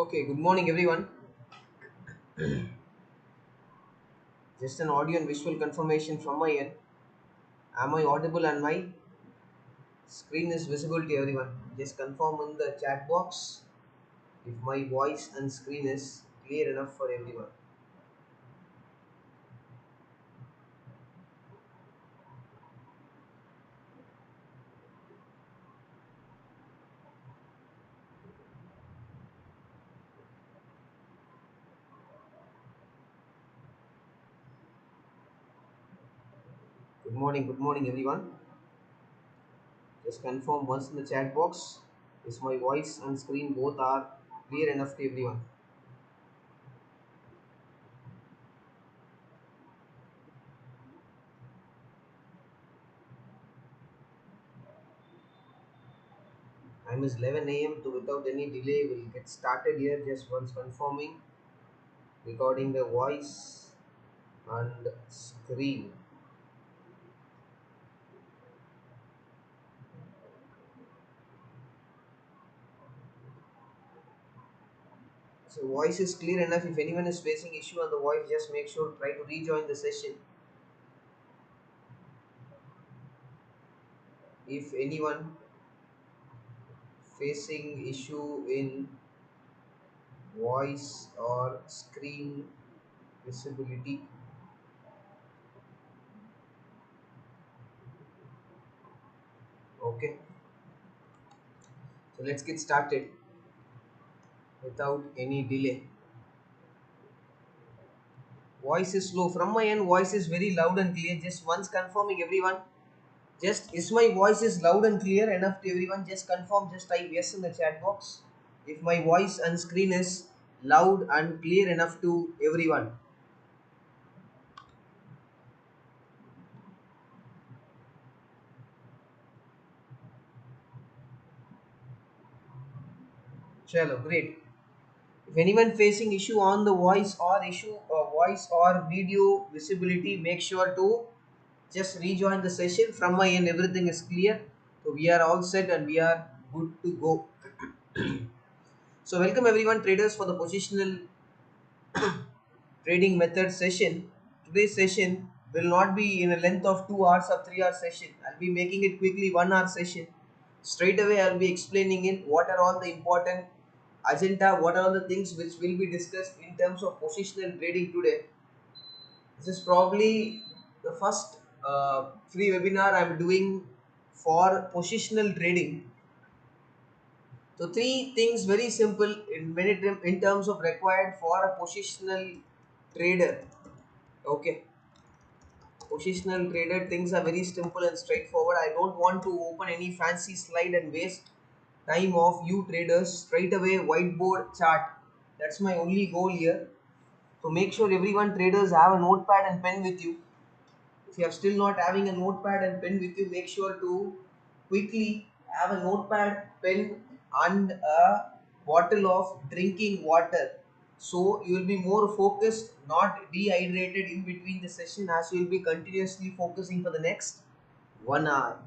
Okay, good morning everyone. Just an audio and visual confirmation from my end. Am I audible and my screen is visible to everyone? Just confirm in the chat box if my voice and screen is clear enough for everyone. Good morning everyone. Just confirm once in the chat box. Is my voice and screen both are clear enough to everyone? Time is 11 a.m. So without any delay, we'll get started here. Just once confirming recording the voice and screen. So voice is clear enough. If anyone is facing issue on the voice, just make sure try to rejoin the session. If anyone facing issue in voice or screen visibility, okay. So let's get started without any delay. Voice is slow from my end. Voice is very loud and clear. Just once confirming everyone. Just is my voice is loud and clear enough to everyone? Just confirm. Just type yes in the chat box. If my voice and screen is loud and clear enough to everyone. Chalo, great. If anyone facing issue on the voice or video visibility, make sure to just rejoin the session. From my end, everything is clear. So we are all set and we are good to go. So welcome everyone, traders, for the positional trading method session. Today's session will not be in a length of 2 hours or 3 hour session. I'll be making it quickly 1 hour session. Straight away I'll be explaining it what are all the important agenda, what are all the things which will be discussed in terms of positional trading today. This is probably the first free webinar I'm doing for positional trading. So three things very simple in terms of required for a positional trader. Okay, positional trader things are very simple and straightforward. I don't want to open any fancy slide and waste time of you traders. Straight away whiteboard chart. That's my only goal here. So make sure everyone traders have a notepad and pen with you. If you are still not having a notepad and pen with you, make sure to quickly have a notepad, pen, and a bottle of drinking water. So you will be more focused, not dehydrated in between the session, as you will be continuously focusing for the next 1 hour.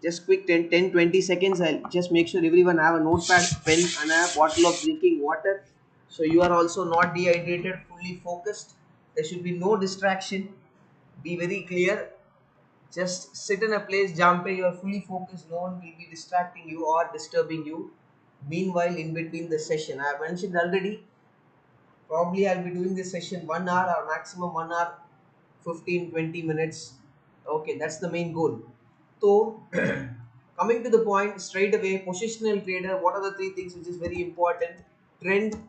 Just quick 10 20 seconds. I'll just make sure everyone have a notepad, pen, and a bottle of drinking water. So you are also not dehydrated, fully focused. There should be no distraction. Be very clear. Just sit in a place, Jampe, you are fully focused. No one will be distracting you or disturbing you. Meanwhile, in between the session, I have mentioned already, probably I'll be doing this session 1 hour or maximum 1 hour, 15 20 minutes. Okay, that's the main goal. So, coming to the point straight away, positional trader, what are the three things which is very important? Trend,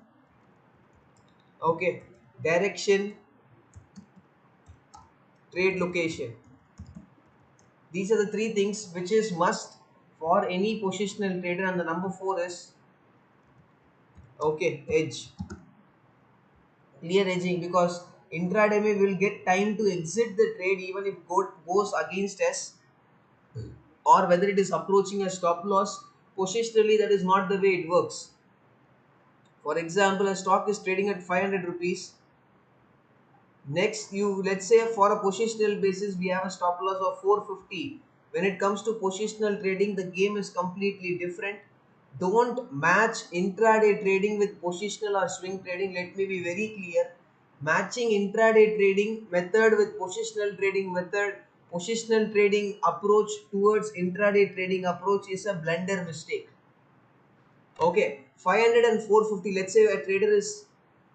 okay, direction, trade location. These are the three things which is must for any positional trader, and the number four is okay, edge. Clear edging, because intraday may will get time to exit the trade even if goes against us, or whether it is approaching a stop loss. Positionally, that is not the way it works. For example, a stock is trading at 500 rupees. Next, you let's say for a positional basis, we have a stop loss of 450. When it comes to positional trading, the game is completely different. Don't match intraday trading with positional or swing trading. Let me be very clear. Matching intraday trading method with positional trading method, positional trading approach towards intraday trading approach is a blunder mistake. Okay, 500 and 450. Let's say a trader is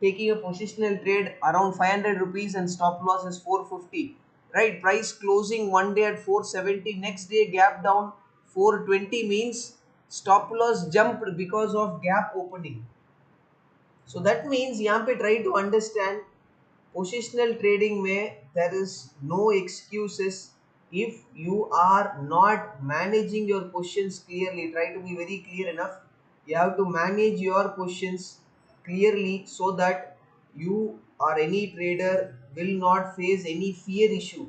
taking a positional trade around 500 rupees and stop loss is 450. Right, price closing one day at 470, next day gap down 420 means stop loss jumped because of gap opening. So that means यहाँ पे try to understand positional trading में there is no excuses. If you are not managing your positions clearly, try to be very clear enough. You have to manage your positions clearly so that you or any trader will not face any fear issue.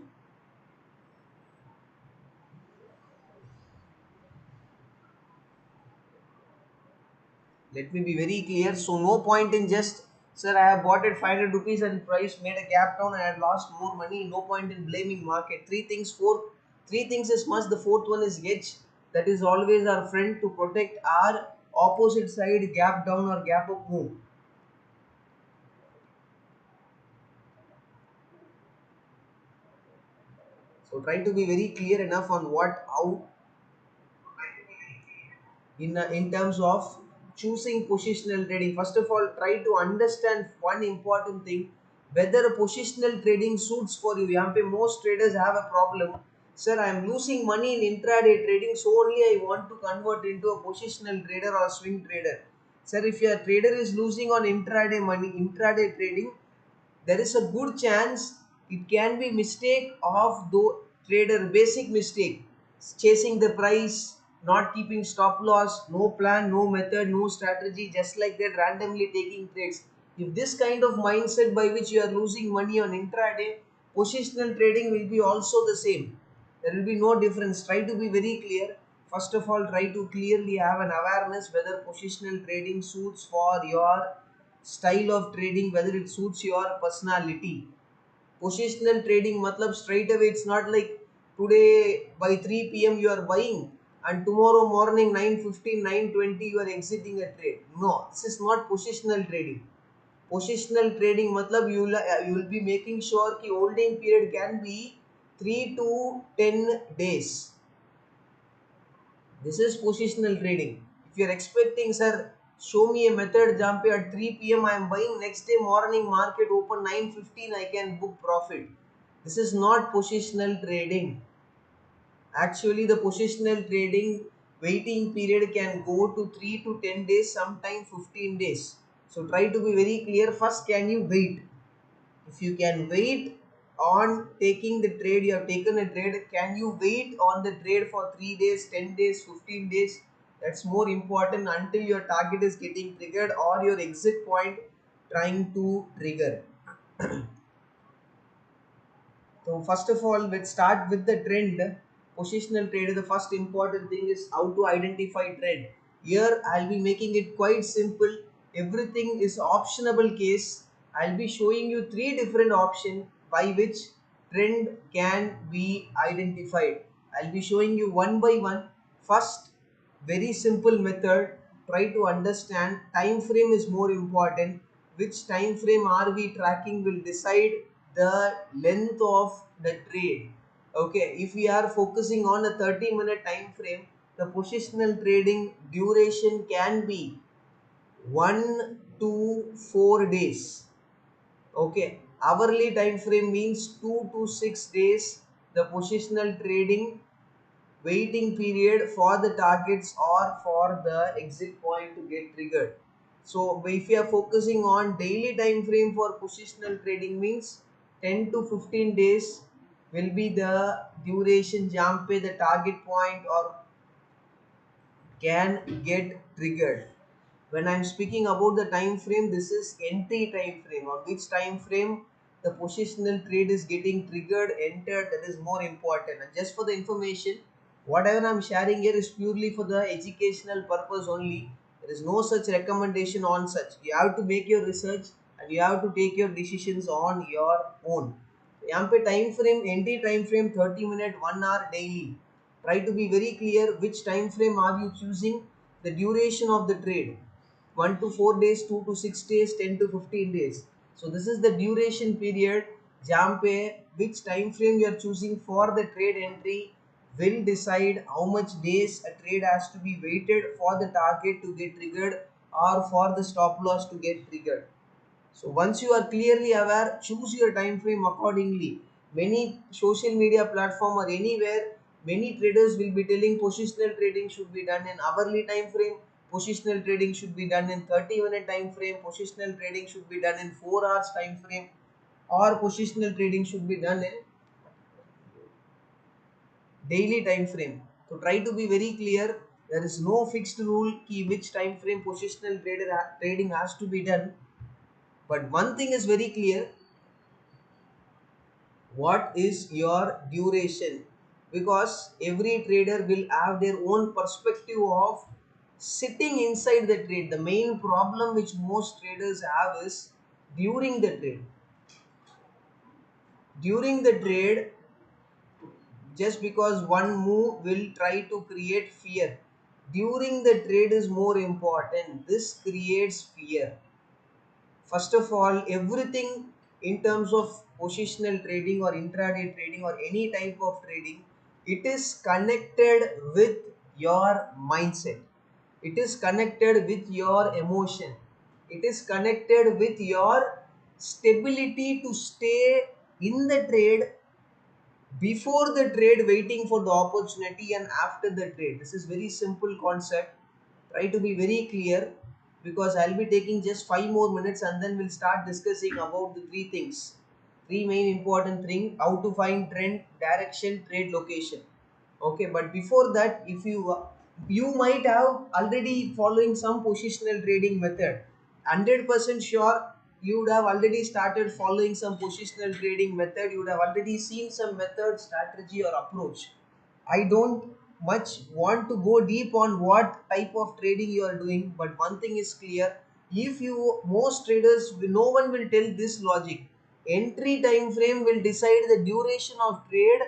Let me be very clear. So no point in just, sir, I have bought at 500 rupees and price made a gap down and I had lost more money. No point in blaming market. Three things is must. The fourth one is hedge. That is always our friend to protect our opposite side gap down or gap up move. So try to be very clear enough on what how in terms of choosing positional trading. First of all, try to understand one important thing, whether a positional trading suits for you. यहाँ पे most traders have a problem. Sir, I am losing money in intraday trading, so only I want to convert into a positional trader or a swing trader. Sir, if your trader is losing on intraday trading, there is a good chance it can be mistake of the trader, basic mistake, chasing the price, not keeping stop loss, no plan, no method, no strategy, just like that randomly taking trades. If this kind of mindset by which you are losing money on intraday, positional trading will be also the same. There will be no difference. Try to be very clear. First of all, try to clearly have an awareness whether positional trading suits for your style of trading, whether it suits your personality. Positional trading matlab straight away, it's not like today by 3 p.m. you are buying and tomorrow morning 9:15, 9:20 you are exiting a trade. No, this is not positional trading. Positional trading matlab you will be making sure ki holding period can be 3 to 10 days. This is positional trading. If you are expecting, sir, show me a method jump at 3 p.m. I am buying, next day morning market open 9:15 I can book profit. This is not positional trading. Actually, the positional trading waiting period can go to 3 to 10 days, sometime 15 days. So try to be very clear. First, can you wait? If you can wait on taking the trade, you have taken a trade, can you wait on the trade for 3 days, 10 days, 15 days? That's more important until your target is getting triggered or your exit point trying to trigger. So first of all, let's start with the trend. Positional trader, the first important thing is how to identify trend. Here I'll be making it quite simple. Everything is optionable case. I'll be showing you three different options by which trend can be identified. I'll be showing you one by one. First, very simple method. Try to understand time frame is more important. Which time frame are we tracking will decide the length of the trade. Okay, if we are focusing on a 30-minute time frame, the positional trading duration can be 1 to 4 days. Okay, hourly time frame means 2 to 6 days. The positional trading waiting period for the targets or for the exit point to get triggered. So if you are focusing on daily time frame for positional trading means 10 to 15 days will be the duration jump the target point or can get triggered. When I'm speaking about the time frame, this is entry time frame. On which time frame the positional trade is getting triggered, entered, that is more important. And just for the information, whatever I'm sharing here is purely for the educational purpose only. There is no such recommendation on such. You have to make your research and you have to take your decisions on your own. यहाँ पे time frame, entry time frame 30 minute 1 hour daily. Try to be very clear which time frame are you choosing, the duration of the trade, 1 to 4 days, 2 to 6 days, 10 to 15 days. So this is the duration period. Jampe, which time frame you are choosing for the trade entry will decide how much days a trade has to be waited for the target to get triggered or for the stop loss to get triggered. So once you are clearly aware, choose your time frame accordingly. Many social media platform or anywhere, many traders will be telling positional trading should be done in hourly time frame, positional trading should be done in 30-minute time frame, positional trading should be done in 4 hours time frame, or positional trading should be done in daily time frame. So try to be very clear. There is no fixed rule key which time frame positional trading has to be done. But one thing is very clear, what is your duration, because every trader will have their own perspective of sitting inside the trade. The main problem which most traders have is during the trade. During the trade, just because one move will try to create fear, during the trade is more important. This creates fear. First of all, everything in terms of positional trading or intraday trading or any type of trading, it is connected with your mindset. It is connected with your emotion. It is connected with your stability to stay in the trade before the trade, waiting for the opportunity, and after the trade. This is very simple concept. Try to be very clear, because I'll be taking just 5 more minutes and then we'll start discussing about the three things, three main important thing: how to find trend, direction, trade location. Okay, but before that, if you might have already following some positional trading method. 100% sure you would have already started following some positional trading method. You would have already seen some method, strategy, or approach. I don't much want to go deep on what type of trading you are doing, but one thing is clear. If you, most traders, no one will tell this logic. Entry time frame will decide the duration of trade.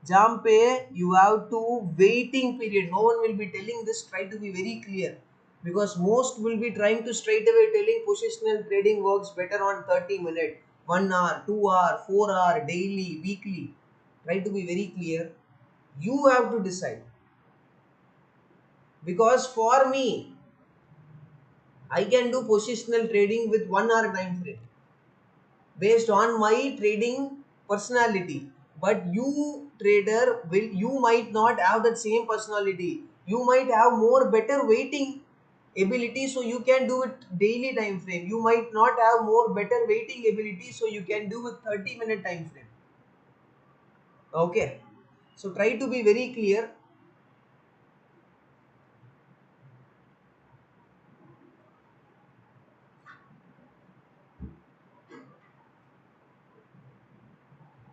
Jampe, you have to waiting period. No one will be telling this. Try to be very clear, because most will be trying to straight away telling positional trading works better on 30-minute, 1 hour, 2 hour, 4 hour, daily, weekly. Try to be very clear. You have to decide, because for me, I can do positional trading with 1 hour time frame based on my trading personality. But you trader will, you might not have that same personality. You might have more better waiting ability, so you can do it daily time frame. You might not have more better waiting ability, so you can do with 30-minute time frame. Okay, so try to be very clear.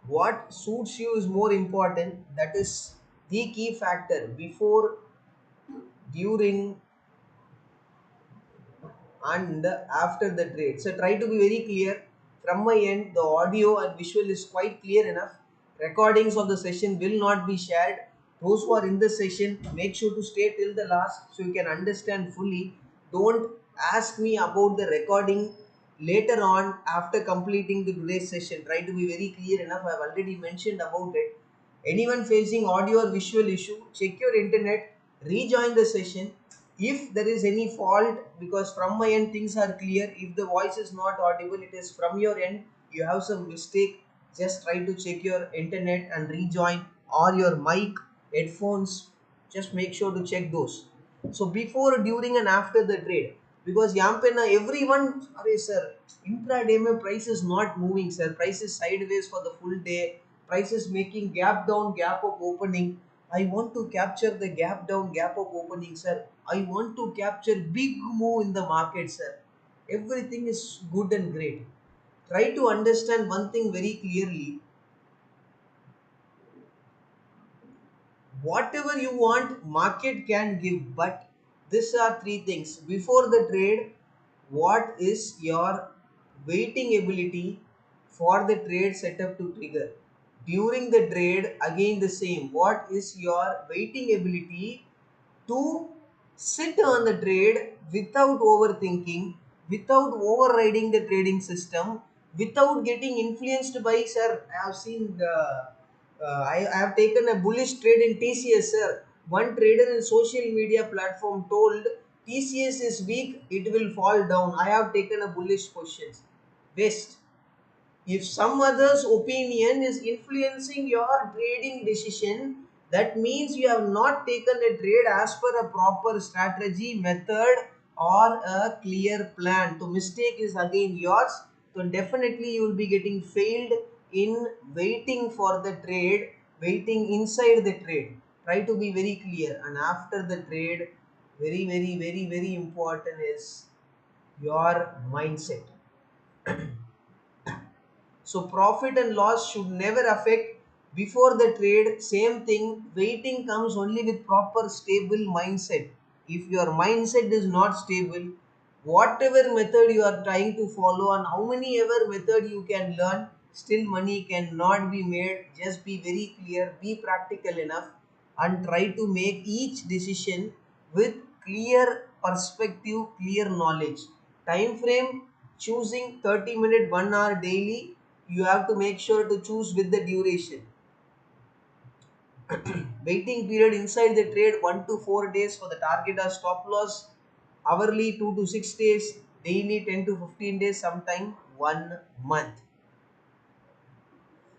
What suits you is more important. That is the key factor before, during, and after the trade. So try to be very clear. From my end, the audio and visual is quite clear enough. Recordings of the session will not be shared. Those who are in the session, make sure to stay till the last so you can understand fully. Don't ask me about the recording later on after completing the today's session. Try to be very clear enough. I have already mentioned about it. Anyone facing audio or visual issue, check your internet, rejoin the session. If there is any fault, because from my end things are clear, if the voice is not audible, it is from your end, you have some mistake, just try to check your internet and rejoin, or your mic, headphones, just make sure to check those. So before, during, and after the trade, because yampena everyone, अरे sir, intraday mein price is not moving sir, price is sideways for the full day, price is making gap down, gap up opening. I want to capture the gap down, gap up opening, sir. I want to capture big move in the market, sir. Everything is good and great. Try to understand one thing very clearly. Whatever you want, market can give, but these are three things. Before the trade, what is your waiting ability for the trade setup to trigger? During the trade, again the same. What is your waiting ability to sit on the trade without overthinking, without overriding the trading system, without getting influenced by, sir, I have seen the I have taken a bullish trade in TCS, sir. One trader in social media platform told TCS is weak, it will fall down, I have taken a bullish position. Waste. If some other's opinion is influencing your trading decision, that means you have not taken a trade as per a proper strategy, method, or a clear plan. So mistake is again yours. So definitely you will be getting failed in waiting for the trade, waiting inside the trade. Try to be very clear. And after the trade, very important is your mindset. So profit and loss should never affect before the trade. Same thing, waiting comes only with proper stable mindset. If your mindset is not stable, whatever method you are trying to follow and how many ever method you can learn, still money cannot be made. Just be very clear, be practical enough, and try to make each decision with clear perspective, clear knowledge. Time frame, choosing 30 minute 1 hour daily, you have to make sure to choose with the duration. Waiting period inside the trade 1 to 4 days for the target or stop loss, hourly 2 to 6 days, daily 10 to 15 days, sometime 1 month.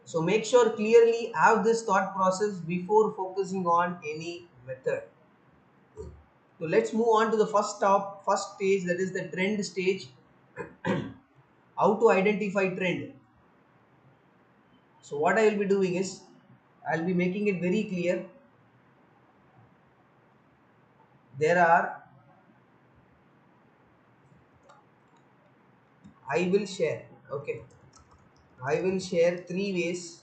So make sure clearly have this thought process before focusing on any method. So let's move on to the first stage, that is the trend stage. How to identify trend. So what I will be doing is, I'll be making it very clear. There are, I will share, okay, I will share three ways.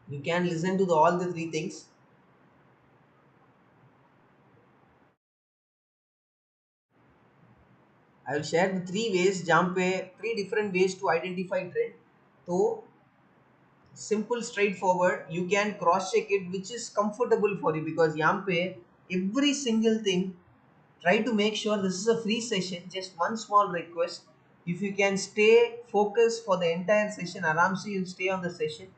You can listen to all the three things. I will share the three ways, jump a three different ways to identify trend. So simple, straightforward. You can cross check it, which is comfortable for you, because Yampe, every single thing, try to make sure this is a free session. Just one small request. If you can stay focused for the entire session, aramse you stay on the session.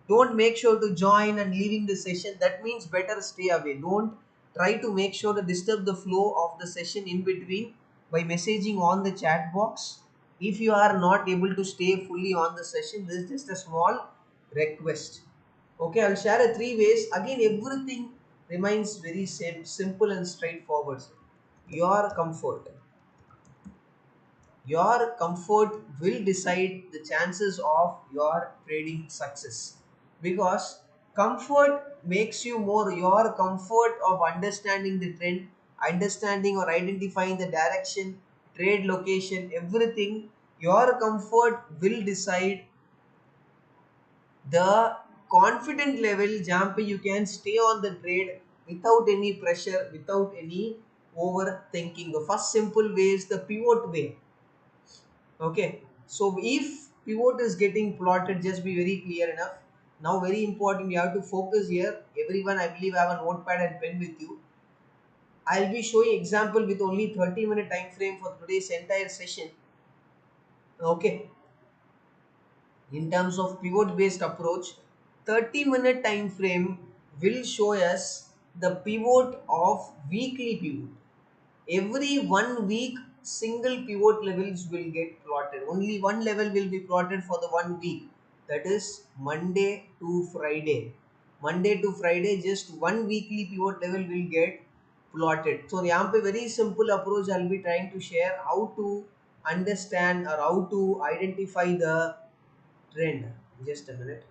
Don't make sure to join and leaving the session. That means better stay away. Don't try to make sure to disturb the flow of the session in between by messaging on the chat box. If you are not able to stay fully on the session, this is just a small request. Okay, I'll share a three ways. Again, everything remains very simple and straightforward. Your comfort. Your comfort will decide the chances of your trading success, because comfort makes you more, your comfort of understanding the trend, understanding or identifying the direction, trade location, everything. Your comfort will decide the confident level, jump, you can stay on the trade without any pressure, without any overthinking. The first simple way is the pivot way. Okay, so if pivot is getting plotted, just be very clear enough. Now very important, you have to focus here. Everyone, I believe, have a notepad and pen with you. I'll be showing example with only 30-minute time frame for today's entire session. Okay, in terms of pivot based approach, 30-minute time frame will show us the pivot of weekly pivot. Every 1 week, single pivot levels will get plotted. Only one level will be plotted for the 1 week, that is Monday to Friday. Monday to Friday, just one weekly pivot level will get plotted. So यहाँ पे very simple approach I'll be trying to share, how to understand or how to identify the trend. Just a minute.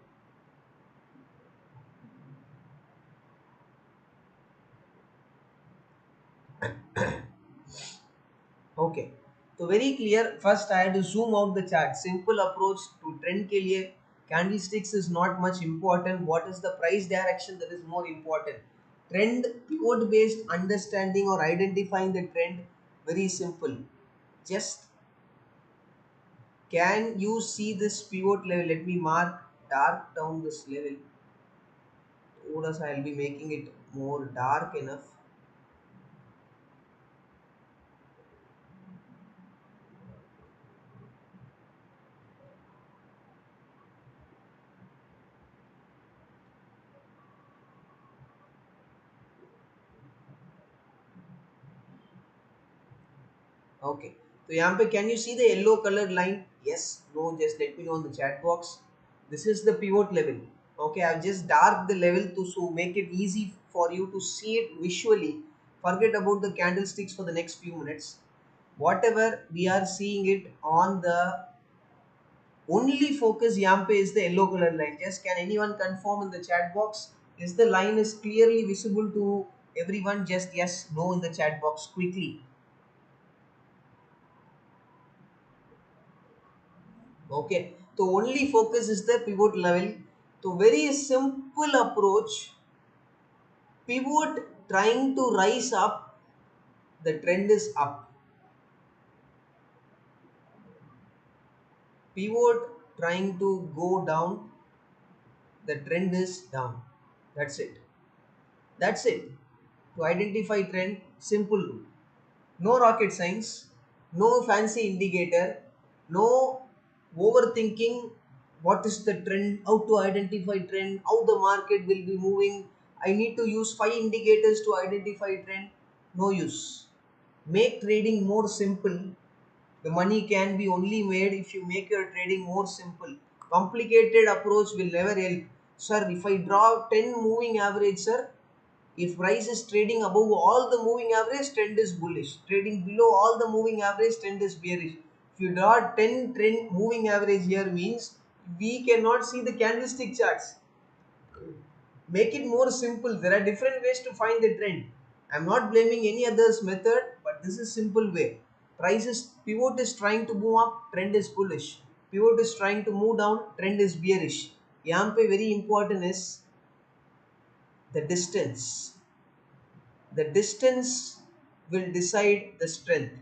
Okay, so very clear. First, I had to zoom out the chart. Simple approach to trend के लिए candlesticks is not much important. What is the price direction, that is more important. Trend pivot based understanding or identifying the trend, very simple. Just Can you see this pivot level? Let me mark dark down this level. Notice I'll be making it more dark enough. Okay. So Yampe, can you see the yellow colored line? Yes, no, just let me know in the chat box. This is the pivot level. Okay, I've just dark the level to so make it easy for you to see it visually. Forget about the candlesticks for the next few minutes. Whatever we are seeing it on the only focus Yampe is the yellow color line. Just can anyone confirm in the chat box? Is the line is clearly visible to everyone? Just yes, no in the chat box quickly. Okay, so only focus is the pivot level. So very simple approach. Pivot trying to rise up, the trend is up. Pivot trying to go down, the trend is down. That's it. That's it. To identify trend, simple rule. No rocket science, no fancy indicator, no overthinking what is the trend, how to identify trend, how the market will be moving. I need to use 5 indicators to identify trend. No use. Make trading more simple. The money can be only made if you make your trading more simple. Complicated approach will never help. Sir, if I draw 10 moving average, sir, if price is trading above all the moving average, trend is bullish. Trading below all the moving average, trend is bearish. If you draw 10 trend moving average here means we cannot see the candlestick charts. Make it more simple. There are different ways to find the trend. I'm not blaming any other's method, but this is simple way. Prices pivot is trying to move up, trend is bullish. Pivot is trying to move down, trend is bearish. Yampe very important is the distance. The distance will decide the strength.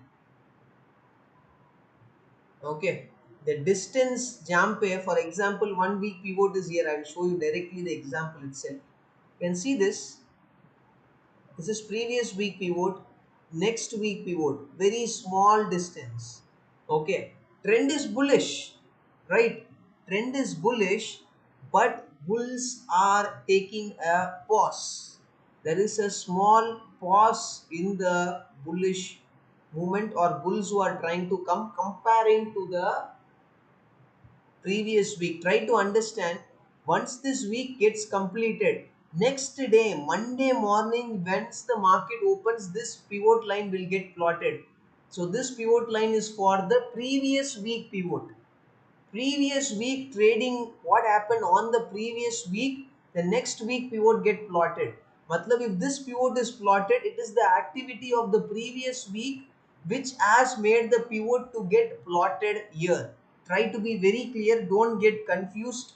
Okay, the distance jump here, for example, 1 week pivot is here. I will show you directly the example itself. You can see this is previous week pivot, next week pivot, very small distance. Okay, trend is bullish, right? Trend is bullish, but bulls are taking a pause. There is a small pause in the bullish movement, or bulls who are trying to come comparing to the previous week. Try to understand. Once this week gets completed, next day Monday morning, once the market opens, this pivot line will get plotted. So this pivot line is for the previous week pivot. Previous week trading, what happened on the previous week, the next week pivot get plotted. Matlab, if this pivot is plotted, it is the activity of the previous week which has made the pivot to get plotted here. Try to be very clear, don't get confused.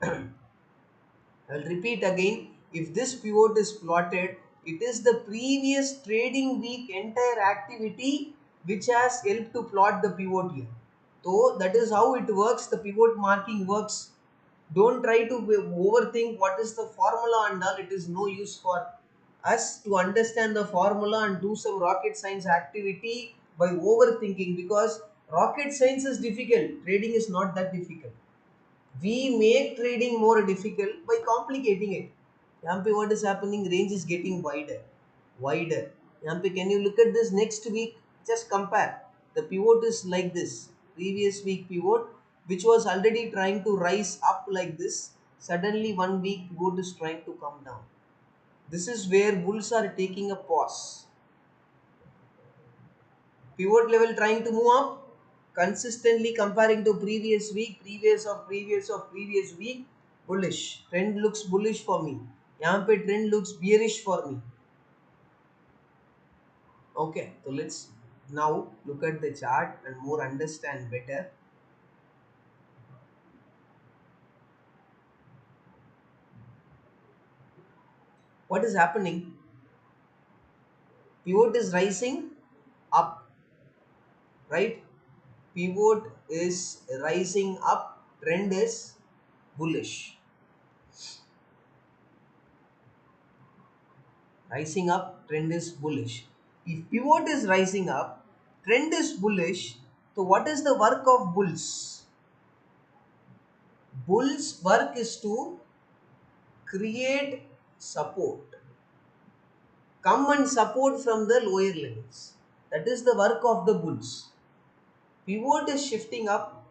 I'll repeat again. If this pivot is plotted, it is the previous trading week entire activity which has helped to plot the pivot here. So that is how it works. The pivot marking works. Don't try to overthink what is the formula and all. It is no use for us to understand the formula and do some rocket science activity by overthinking, because rocket science is difficult. Trading is not that difficult. We make trading more difficult by complicating it. Yampi, what is happening? Range is getting wider. Wider. Yampi, can you look at this next week? Just compare. The pivot is like this. Previous week pivot, which was already trying to rise up like this. Suddenly 1 week pivot is trying to come down. This is where bulls are taking a pause. Pivot level trying to move up, consistently comparing to previous week, previous week, bullish. Trend looks bullish for me. यहाँ पे trend looks bearish for me. Okay, so let's now look at the chart and more understand better what is happening. Pivot is rising up, right? Pivot is rising up, trend is bullish. Rising up, trend is bullish. If pivot is rising up, trend is bullish, so what is the work of bulls? Bulls' work is to create support. Come and support from the lower levels. That is the work of the bulls. Pivot is shifting up,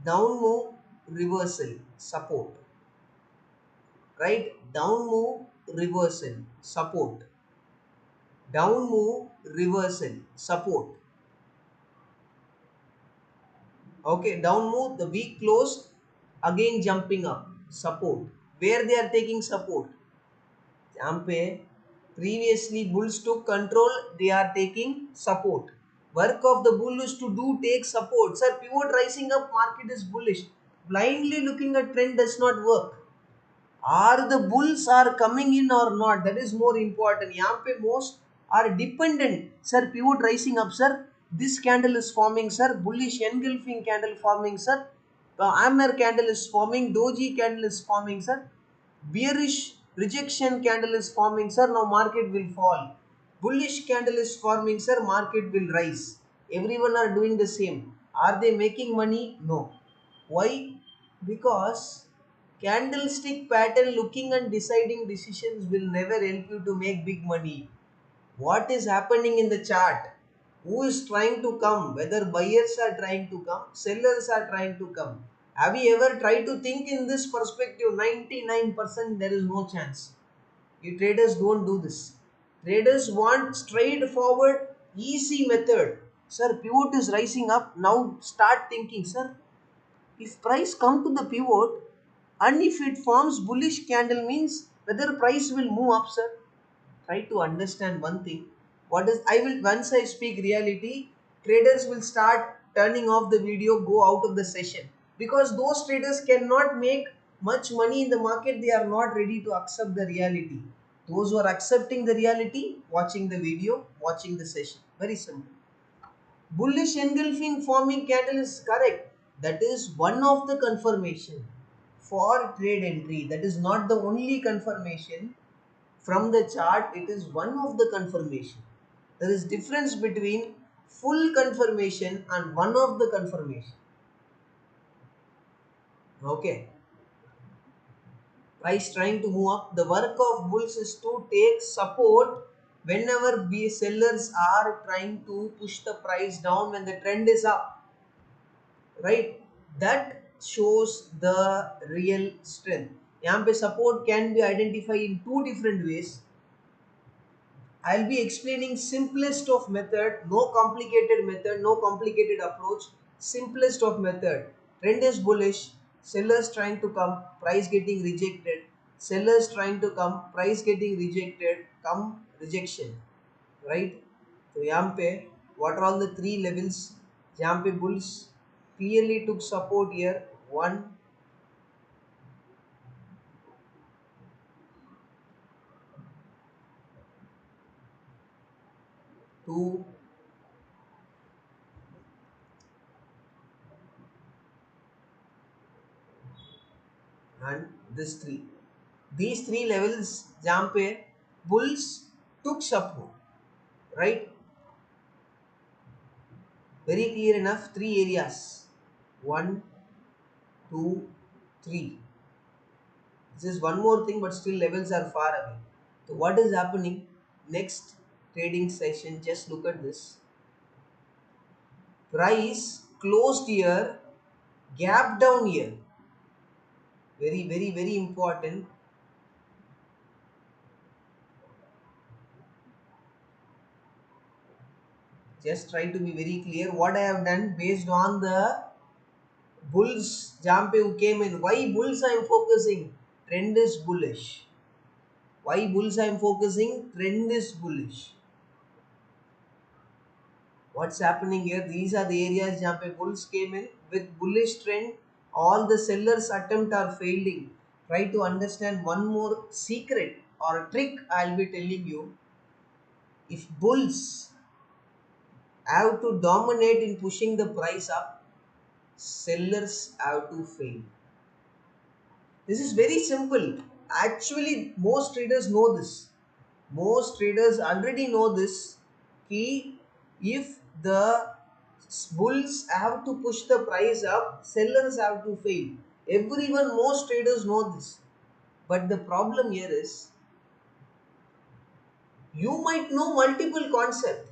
down move, reversal, support. Right? Down move, reversal, support. Down move, reversal, support. Okay, down move, the week closed, again jumping up, support. Where they are taking support? यहाँ पे previously bulls took control, they are taking support. Work of the bull is to do take support. Sir, pivot rising up, market is bullish. Blindly looking at trend does not work. Are the bulls are coming in or not? That is more important. यहाँ पे most are dependent. Sir, pivot rising up, sir. This candle is forming, sir. Bullish engulfing candle forming, sir. Hammer candle is forming. Doji candle is forming, sir. Bearish rejection candle is forming, sir. Now market will fall. Bullish candle is forming, sir. Market will rise. Everyone are doing the same. Are they making money? No. Why? Because candlestick pattern looking and deciding decisions will never help you to make big money. What is happening in the chart? Who is trying to come? Whether buyers are trying to come, sellers are trying to come. Have you ever tried to think in this perspective? 99% there is no chance. You traders don't do this. Traders want straightforward, easy method. Sir, pivot is rising up. Now start thinking, sir, if price come to the pivot and if it forms bullish candle means whether price will move up, sir. Try to understand one thing. What is I will once I speak reality, traders will start turning off the video, go out of the session because those traders cannot make much money in the market. They are not ready to accept the reality. Those who are accepting the reality, watching the video, watching the session. Very simple. Bullish engulfing forming candle is correct. That is one of the confirmation for trade entry. That is not the only confirmation from the chart. It is one of the confirmation. There is difference between full confirmation and one of the confirmation. Okay. Price trying to move up. The work of bulls is to take support whenever sellers are trying to push the price down when the trend is up. Right, that shows the real strength. यहाँ पे support can be identified in two different ways. I'll be explaining simplest of method, no complicated method, no complicated approach. Simplest of method. Trend is bullish, sellers trying to come, price getting rejected, sellers trying to come, price getting rejected, come rejection. Right, तो यहाँ पे what are all the three levels जहाँ पे bulls clearly took support here? 1, 2, and this 3. These 3 levels जहाँ पे bulls took support. Right, very clear enough. 3 areas, 1, 2, 3. This is one more thing, but still levels are far away. So what is happening next trading session? Just look at this. Price closed here, gap down here. Very, very, very important. Just try to be very clear. What I have done based on the bulls jump who came in. Why bulls I am focusing? Trend is bullish. Why bulls I am focusing? Trend is bullish. What's happening here? These are the areas where bulls came in with bullish trend. All the sellers attempt are failing. Try to understand one more secret or trick I'll be telling you. If bulls have to dominate in pushing the price up, sellers have to fail. This is very simple. Actually, most traders know this. Most traders already know this. Key, if the bulls have to push the price up, sellers have to fail. Everyone, most traders know this. But the problem here is you might know multiple concepts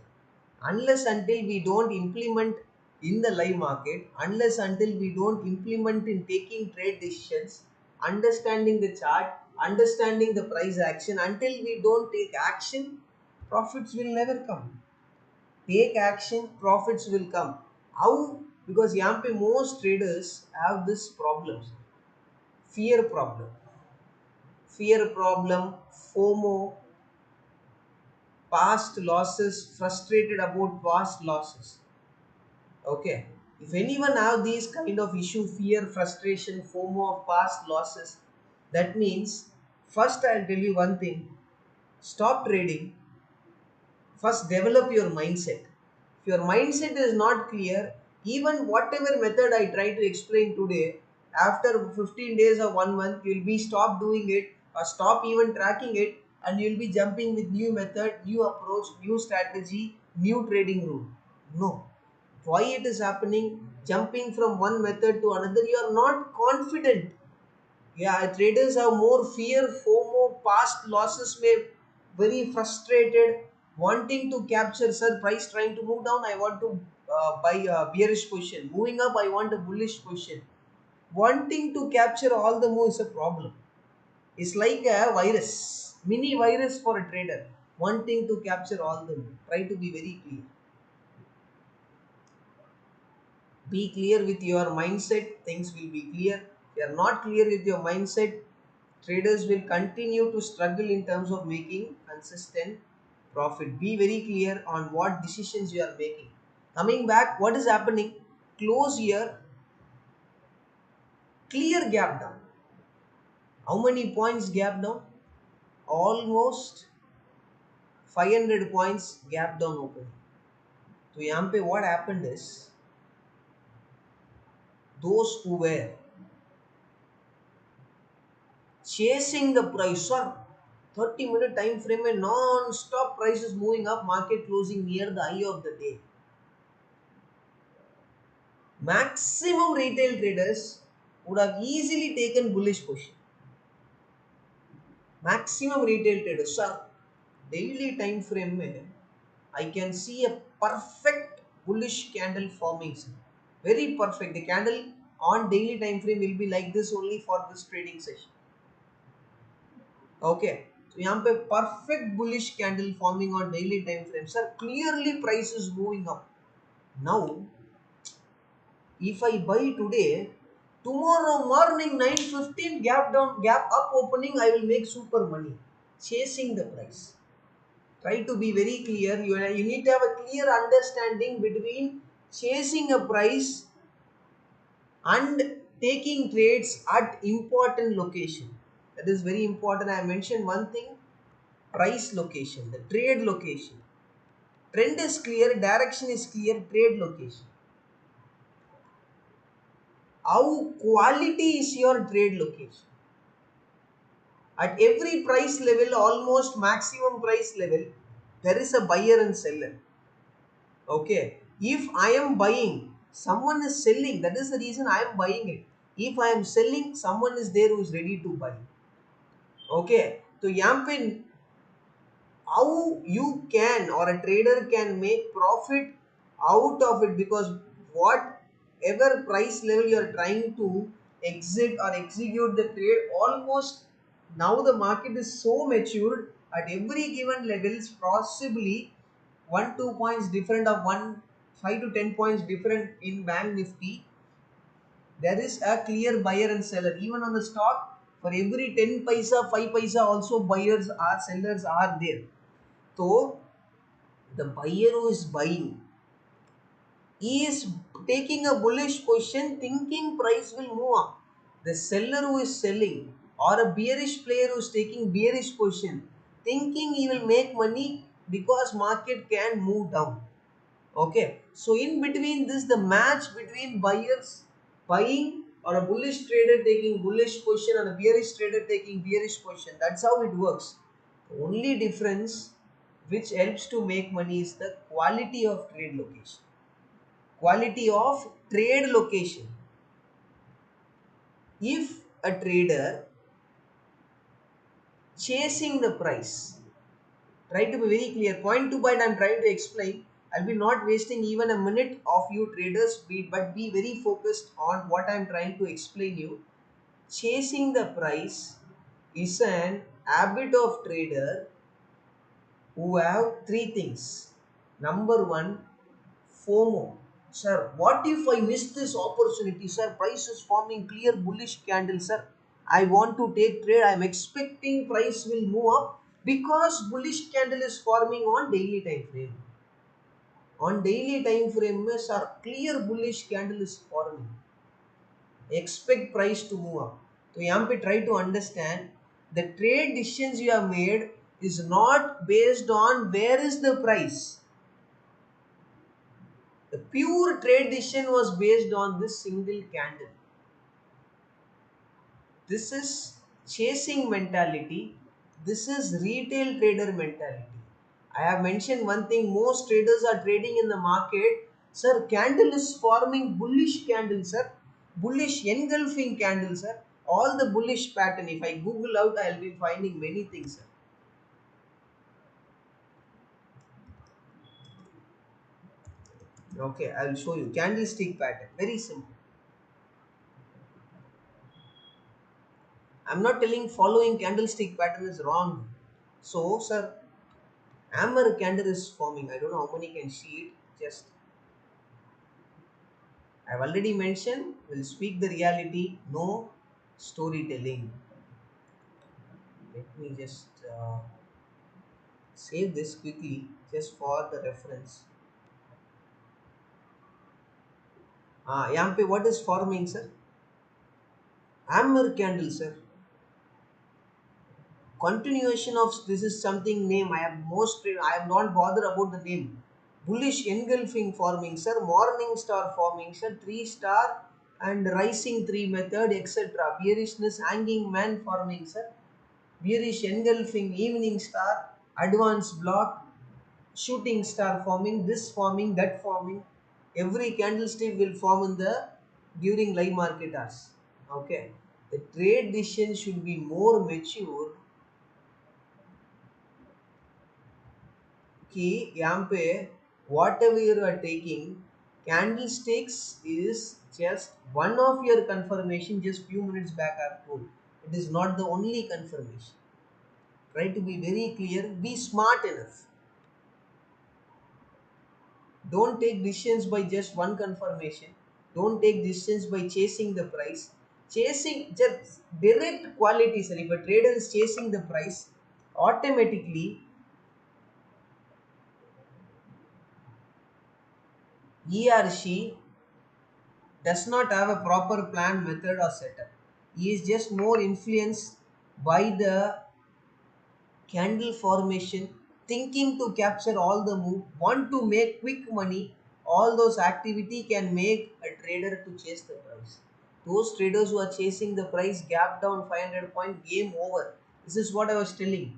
unless until we don't implement in the live market, unless until we don't implement in taking trade decisions, understanding the chart, understanding the price action, until we don't take action, profits will never come. Take action, profits will come. How? Because yampe most traders have this problems. Fear problem fear problem FOMO, past losses, frustrated about past losses. Okay. If anyone have these kind of issue, fear, frustration, FOMO of past losses, that means first I'll tell you one thing. Stop trading. First develop your mindset. If your mindset is not clear, even whatever method I try to explain today, after 15 days or 1 month, you'll be stop doing it or stop even tracking it, and you'll be jumping with new method, new approach, new strategy, new trading rule. No. Why it is happening? Jumping from one method to another, you are not confident. Yeah, traders have more fear, FOMO, past losses, may very frustrated, wanting to capture. Sir, price trying to move down, I want to buy a bearish position. Moving up, I want a bullish position. Wanting to capture all the moves is a problem. It's like a virus, mini virus for a trader. Wanting to capture all the moves. Try to be very clear. Be clear with your mindset, things will be clear. If you are not clear with your mindset, traders will continue to struggle in terms of making consistent profit. Be very clear on what decisions you are making. Coming back, what is happening? Close here, clear gap down. How many points gap down? Almost 500 points gap down open. So Yampe, what happened is those who were chasing the price, sir, 30-minute time frame and non-stop prices moving up, market closing near the high of the day. Maximum retail traders would have easily taken bullish position. Maximum retail traders, sir, daily time frame mein, I can see a perfect bullish candle forming, sir. Very perfect. The candle on daily time frame will be like this only for this trading session. Okay. So यहाँ पे perfect bullish candle forming on daily time frame. Sir, clearly price is moving up. Now, if I buy today, tomorrow morning 9:15 gap down, gap up opening, I will make super money. Chasing the price. Try to be very clear. You need to have a clear understanding between chasing a price and taking trades at important location. That is very important. I mentioned one thing: price location, the trade location. Trend is clear, direction is clear, trade location. How quality is your trade location? At every price level, almost maximum price level, there is a buyer and seller. Okay. If I am buying, someone is selling. That is the reason I am buying it. If I am selling, someone is there who is ready to buy. Okay. So Yampin, how you can or a trader can make profit out of it, because whatever price level you are trying to exit or execute the trade, almost now the market is so matured, at every given levels possibly 1-2 points different, of 1 5 to 10 points different in bank nifty, there is a clear buyer and seller. Even on the stock, for every 10 paisa 5 paisa also buyers are, sellers are there. So the buyer who is buying is taking a bullish position thinking price will move up. The seller who is selling, or a bearish player who is taking bearish position thinking he will make money because market can move down. Okay, so in between this, the match between buyers buying or a bullish trader taking bullish position and a bearish trader taking bearish position, that's how it works. The only difference which helps to make money is the quality of trade location. Quality of trade location. If a trader chasing the price, try to be very clear. Point to point, I'm trying to explain. I'll be not wasting even a minute of you traders, but be very focused on what I'm trying to explain you. Chasing the price is an habit of trader who have three things. Number one, FOMO. Sir, what if I miss this opportunity? Sir, price is forming clear bullish candle, sir. I want to take trade. I'm expecting price will move up because bullish candle is forming on daily time frame. On daily time frame, sir, clear bullish candle is forming. Expect price to move up. So, यहाँ पे try to understand the trade decisions you have made is not based on where is the price. The pure trade decision was based on this single candle. This is chasing mentality. This is retail trader mentality. I have mentioned one thing, most traders are trading in the market. Sir, candle is forming bullish candle, sir. Bullish engulfing candle, sir. All the bullish pattern. If I Google out, I'll be finding many things, sir. Okay, I'll show you. Candlestick pattern. Very simple. I'm not telling following candlestick pattern is wrong. So, sir, hammer candle is forming. I don't know how many can see it. Just I've already mentioned. We'll speak the reality. No storytelling. Let me just save this quickly, just for the reference. Yampe, what is forming, sir? Hammer candle, sir. Continuation of this is something name. I am not bothered about the name. Bullish engulfing forming, sir. Morning star forming, sir. Three star and rising three method, etc. Bearishness hanging man forming, sir. Bearish engulfing evening star, advance block, shooting star forming, this forming, that forming. Every candlestick will form in the during live market hours. Okay, the trade decision should be more mature कि यहाँ पे whatever you are taking, candlesticks is just one of your confirmation. Just few minutes back I've told, it is not the only confirmation. Try to be very clear, be smart enough. Don't take decisions by just one confirmation. Don't take decisions by chasing the price. Chasing just direct quality, sir. If a trader is chasing the price, automatically he or she does not have a proper plan, method, or setup. He is just more influenced by the candle formation, thinking to capture all the move, want to make quick money. All those activity can make a trader to chase the price. Those traders who are chasing the price, gap down 500 point, game over. This is what I was telling.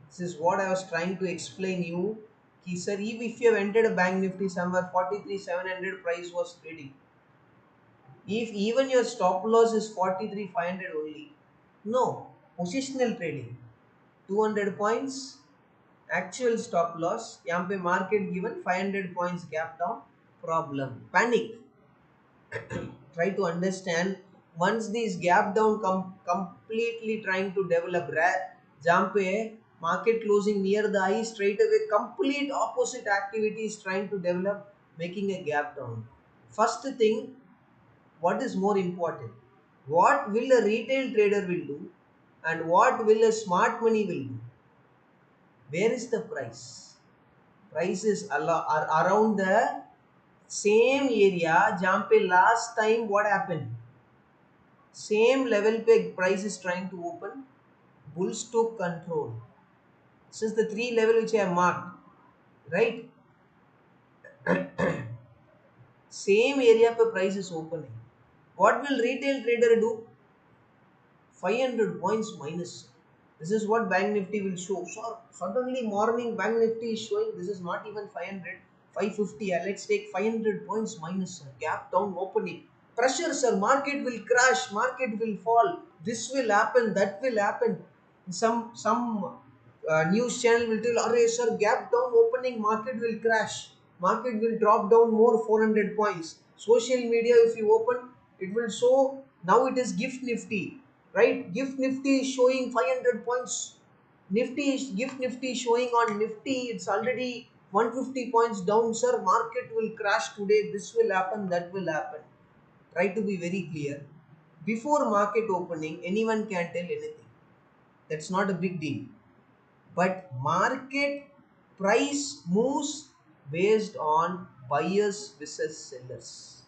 This is what I was trying to explain you. Ki, sir, if you have entered a bank nifty somewhere 43,700 price was trading, if even your stop loss is 43,500 only, no, positional trading, 200 points, actual stop loss, यहाँ पे market given 500 points gap down, problem, panic. Try to understand, once these gap down completely trying to develop, जहाँ पे market closing near the high, straight away complete opposite activity is trying to develop, making a gap down. First thing, what is more important, what will a retail trader will do and what will a smart money will do. Where is the price? Price is around the same area जहाँ पे last time what happened, same level पे price is trying to open, bulls took control. This is the three level which I have marked, right? Same area per price is opening. What will retail trader do? 500 points minus. This is what Bank Nifty will show. So suddenly morning Bank Nifty is showing this is not even 500, 550. Let's take 500 points minus. Sir. Gap down opening. Pressure, sir. Market will crash. Market will fall. This will happen. That will happen. Some news channel will tell, "Array, sir, gap down opening. Market will crash. Market will drop down more 400 points." Social media, if you open, it will show now it is Gift Nifty, right? Gift Nifty is showing 500 points. Gift Nifty is showing on Nifty, it's already 150 points down, sir. Market will crash today. This will happen, that will happen. Try to be very clear. Before market opening, anyone can tell anything. That's not a big deal. But market price moves based on buyers versus sellers.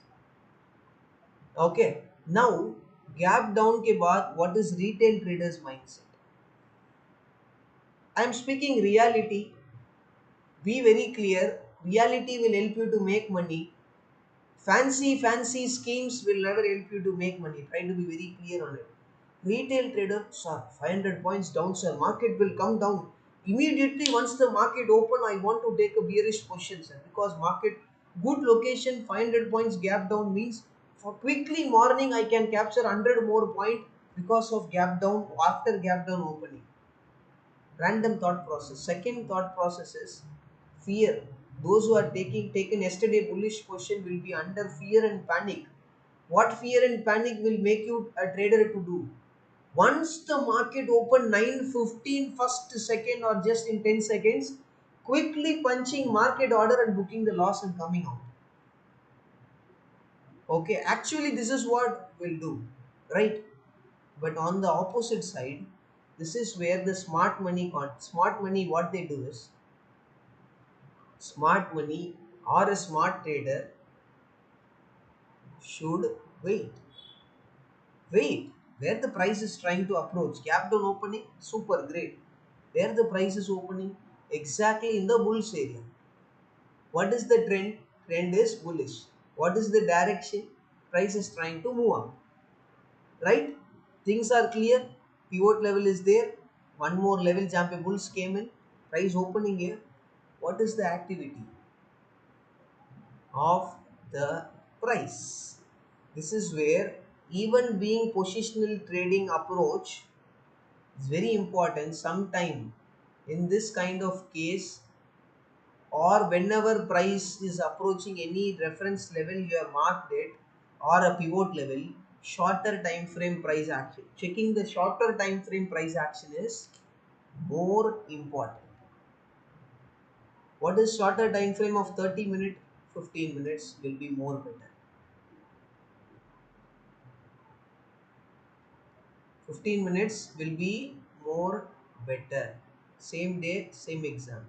Okay. Now gap down के बाद what is retail traders mindset? I am speaking reality. Be very clear. Reality will help you to make money. Fancy schemes will never help you to make money. Try to be very clear on it. Retail trader, sir, 500 points down, sir. Market will come down. Immediately once the market open, I want to take a bearish position, sir. Because market, good location, 500 points gap down means for quickly morning I can capture 100 more point because of gap down after gap down opening. Random thought process. Second thought process is fear. Those who are taken yesterday bullish position will be under fear and panic. What fear and panic will make you a trader to do? Once the market open 9:15 first second or just in 10 seconds, quickly punching market order and booking the loss and coming out. Okay, actually this is what we'll do, right? But on the opposite side, this is where the smart money, what they do is, smart money or a smart trader should wait. Wait. Where the price is trying to approach. Gap down opening, super great. Where the price is opening, exactly in the bullish area. What is the trend? Trend is bullish. What is the direction? Price is trying to move up. Right? Things are clear. Pivot level is there. One more level jump a bulls came in. Price opening here. What is the activity of the price? This is where even being positional trading approach is very important. Sometime in this kind of case, or whenever price is approaching any reference level you have marked it, or a pivot level, shorter time frame price action, checking the shorter time frame price action is more important. What is shorter time frame of 30 minutes, 15 minutes will be more better. 15 minutes will be more better. Same day, same exam.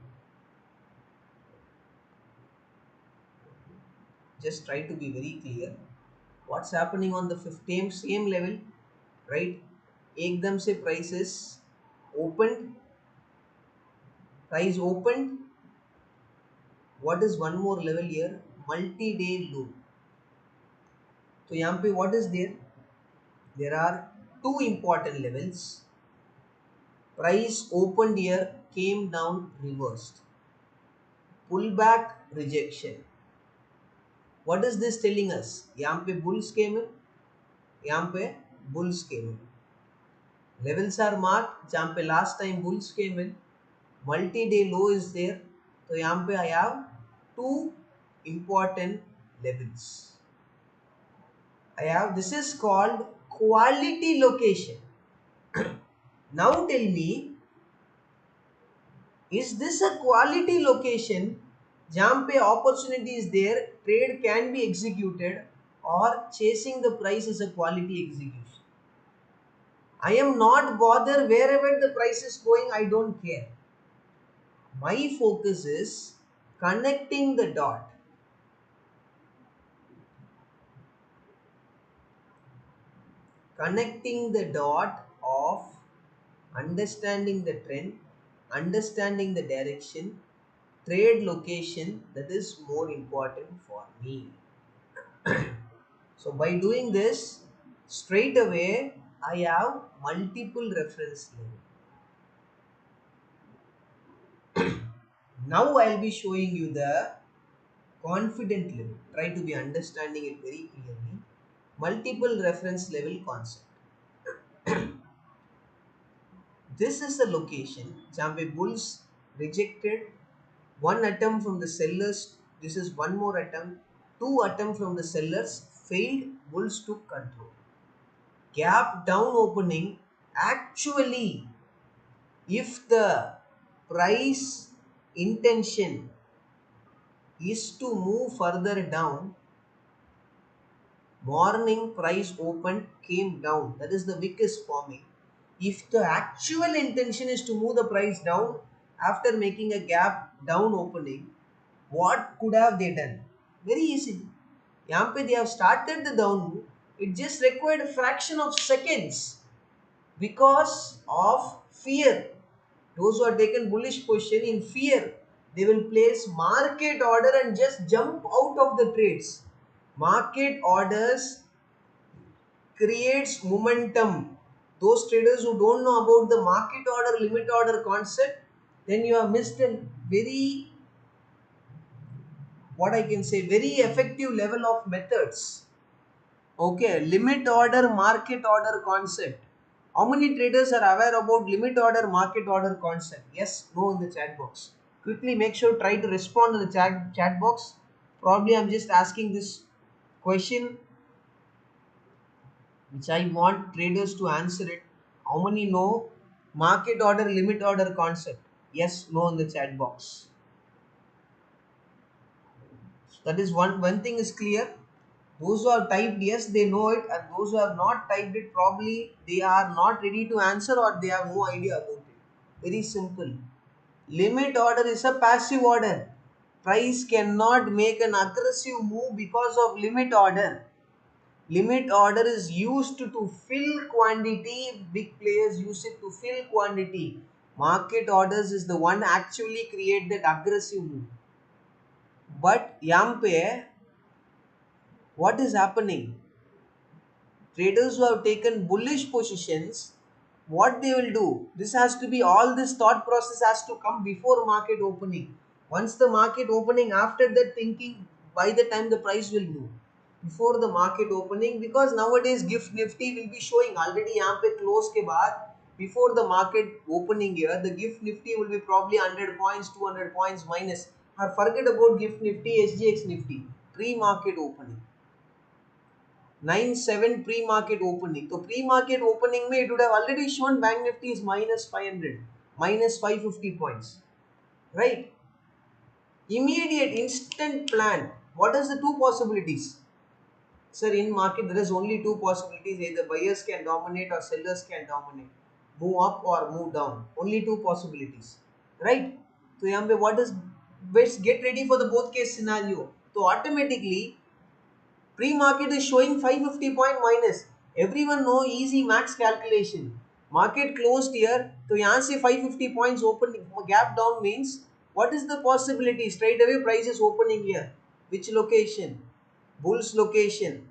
Just try to be very clear. What's happening on the 15th same level, right? एकदम से prices opened, price opened. What is one more level here? Multi-day low. So यहाँ पे what is there? There are two important levels. Price opened here, came down, reversed. Pullback, rejection. What is this telling us? यहाँ पे bulls came in, यहाँ पे bulls came in. Levels are marked जहाँ पे last time bulls came in. Multi-day low is there. So यहाँ पे I have two important levels. I have, this is called quality location. Now tell me, is this a quality location जहाँ पे opportunity is there, trade can be executed, or chasing the price is a quality execution? I am not bothered wherever the price is going, I don't care. My focus is connecting the dot. Connecting the dot of understanding the trend, understanding the direction, trade location that is more important for me. So by doing this, straight away I have multiple reference level. Now I'll be showing you the confident level. Try to be understanding it very clearly. Multiple reference level concept. This is the location. Jambe bulls rejected one attempt from the sellers. This is one more attempt. Two attempt from the sellers failed. Bulls took control. Gap down opening. Actually, if the price intention is to move further down, morning price opened came down, that is the wick is forming. If the actual intention is to move the price down after making a gap down opening, what could have they done? Very easy. यहाँ पे they have started the down move. It just required a fraction of seconds because of fear. Those who are taken bullish position in fear, they will place market order and just jump out of the trades. Market orders creates momentum. Those traders who don't know about the market order, limit order concept, then you have missed a very, what I can say, very effective level of methods. Okay, limit order, market order concept. How many traders are aware about limit order, market order concept? Yes, no in the chat box. Quickly make sure try to respond to the chat box. Probably I'm just asking this question which I want traders to answer it. How many know market order, limit order concept? Yes, no in the chat box. That is one thing is clear. Those who have typed yes, they know it, and those who have not typed it, probably they are not ready to answer or they have no idea about it. Very simple. Limit order is a passive order. Price cannot make an aggressive move because of limit order. Limit order is used to fill quantity. Big players use it to fill quantity. Market orders is the one actually create that aggressive move. But Yampe, what is happening? Traders who have taken bullish positions, what they will do? This has to be, all this thought process has to come before market opening. Once the market opening, after that thinking by the time the price will move. Before the market opening, because nowadays gift nifty will be showing already यहाँ पे close के बाद, before the market opening here, the gift nifty will be probably 100 points, 200 points minus. Or forget about gift nifty, SGX nifty, pre-market opening. 9-7 pre-market opening. So pre-market opening में it would have already shown Bank Nifty is minus 500, minus 550 points, right? Immediate instant plan. What is the two possibilities? Sir, in market there is only two possibilities. Either buyers can dominate or sellers can dominate. Move up or move down. Only two possibilities, right? So यहाँ पे what is best? Get ready for the both case scenario. So automatically pre-market is showing 550 point minus. Everyone know easy max calculation. Market closed here, so यहाँ से 550 points open gap down means what is the possibility? Straight away price is opening here. Which location? Bulls location.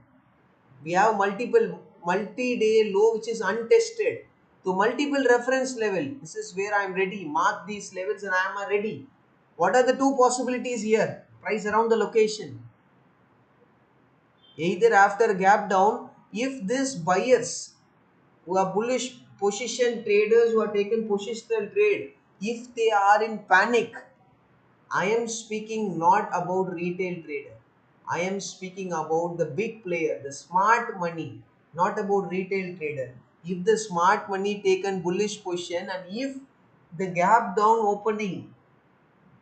We have multi-day low which is untested. So multiple reference level. This is where I am ready. Mark these levels and I am ready. What are the two possibilities here? Price around the location. Either after gap down, if these buyers who are bullish position traders who are taken positional trade, if they are in panic, I am speaking not about retail trader. I am speaking about the big player, the smart money, not about retail trader. If the smart money taken bullish position and if the gap down opening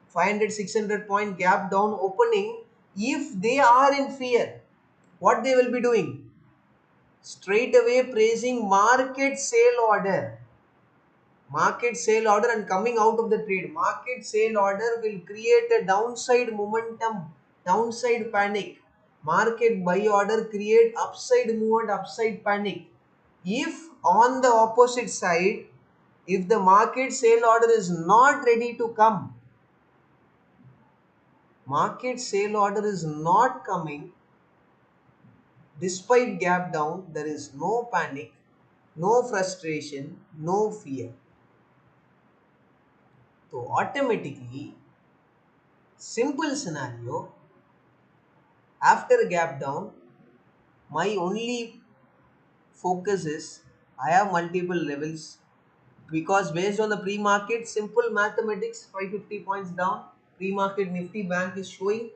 500 600 point gap down opening, if they are in fear, what they will be doing? Straight away praising market sale order. Market sale order and coming out of the trade. Market sale order will create a downside momentum, downside panic. Market buy order create upside move and upside panic. If on the opposite side, if the market sale order is not ready to come, Market sale order is not coming. Despite gap down, there is no panic, no frustration, no fear. So automatically, simple scenario, after gap down, my only focus is I have multiple levels, because based on the pre-market, simple mathematics, 550 points down, pre-market Nifty Bank is showing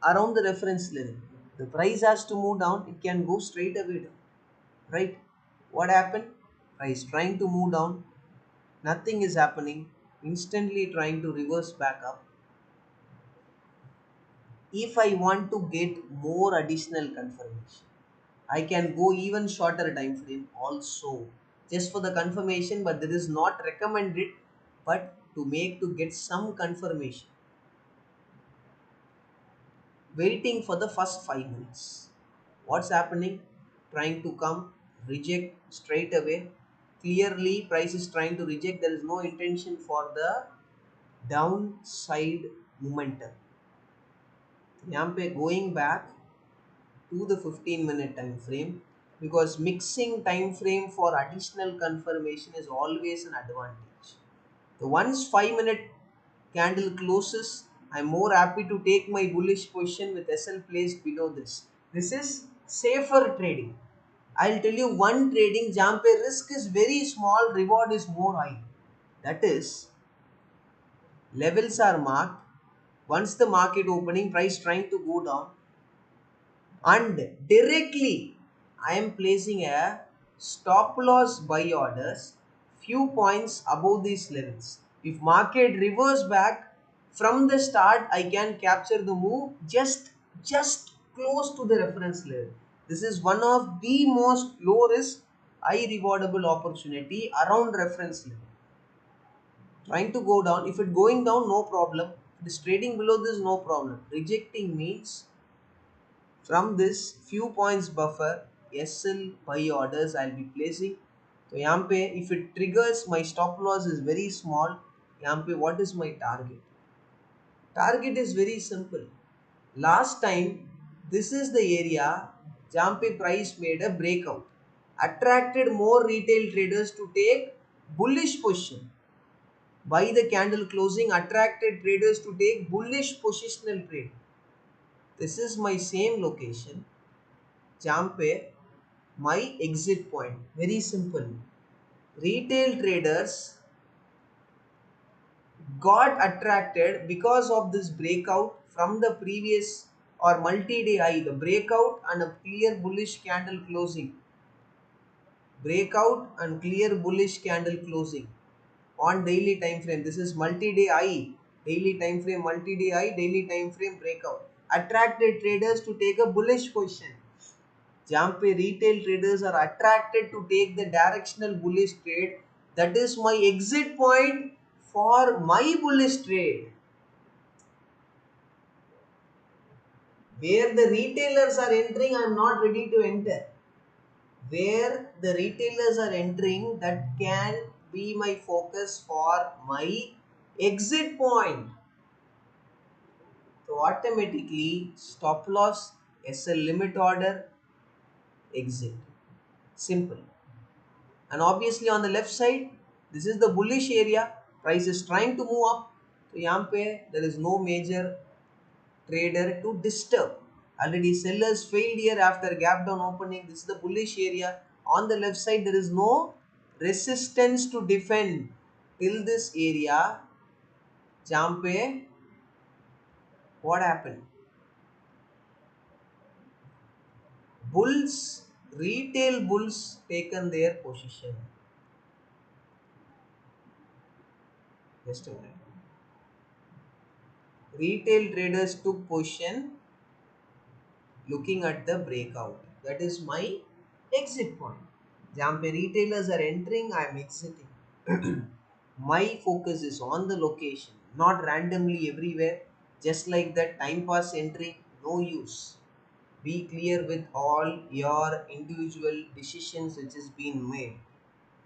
around the reference level. The price has to move down, it can go straight away down, right? What happened? Price trying to move down, nothing is happening, instantly trying to reverse back up. If I want to get more additional confirmation, I can go even shorter time frame also, just for the confirmation, but that is not recommended, but to make to get some confirmation, waiting for the first 5 minutes. What's happening? Trying to come, reject straight away. Clearly price is trying to reject, there is no intention for the downside momentum. यहाँ पे going back to the 15-minute time frame, because mixing time frame for additional confirmation is always an advantage. So once 5-minute candle closes, I'm more happy to take my bullish position with SL placed below this. This is safer trading. I'll tell you one trading jump पे risk is very small, reward is more high. That is, levels are marked. Once the market opening, price trying to go down, and directly I am placing a stop loss buy orders few points above these levels. If market reverse back from the start, I can capture the move just close to the reference level. This is one of the most low risk, high rewardable opportunity around reference level. Trying to go down, if it going down, no problem. If it is trading below this, no problem. Rejecting means from this few points buffer, SL buy orders I'll be placing. So यहाँ पे if it triggers, my stop loss is very small. यहाँ पे what is my target? Target is very simple. Last time, this is the area जहाँ पे price made a breakout, attracted more retail traders to take bullish position. By the candle closing, attracted traders to take bullish positional trade. This is my same location जहाँ पे my exit point. Very simple. Retail traders got attracted because of this breakout from the previous or multi-day high. The breakout and a clear bullish candle closing. Breakout and clear bullish candle closing on daily time frame. This is multi-day high. Daily time frame, multi-day high, daily time frame breakout. Attracted traders to take a bullish position. जहाँ पे retail traders are attracted to take the directional bullish trade, that is my exit point for my bullish trade. Where the retailers are entering, I am not ready to enter. Where the retailers are entering, that can be my focus for my exit point. So automatically stop loss, SL limit order, exit. Simple. And obviously on the left side, this is the bullish area, price is trying to move up. So यहाँ पे there is no major trader to disturb. Already sellers failed here after gap down opening. This is the bullish area. On the left side, there is no resistance to defend till this area. जहाँ पे what happened? Bulls, retail bulls taken their position. Just a minute. Retail traders took position looking at the breakout. That is my exit point. जहाँ पे retailers are entering, I am exiting. My focus is on the location, not randomly everywhere. Just like that, time pass entry, no use. Be clear with all your individual decisions which is being made.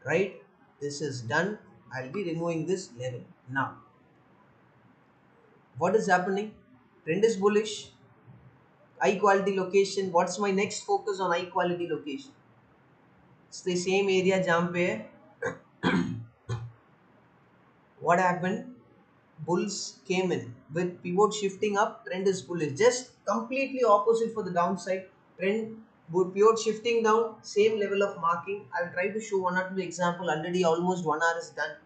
Right? This is done. I'll be removing this level. Now, what is happening? Trend is bullish. High quality location. What's my next focus on high quality location? It's the same area jump here. What happened? Bulls came in with pivot shifting up, trend is bullish. Just completely opposite for the downside. Trend would pivot shifting down, same level of marking. I'll try to show one or two example. Already almost 1 hour is done.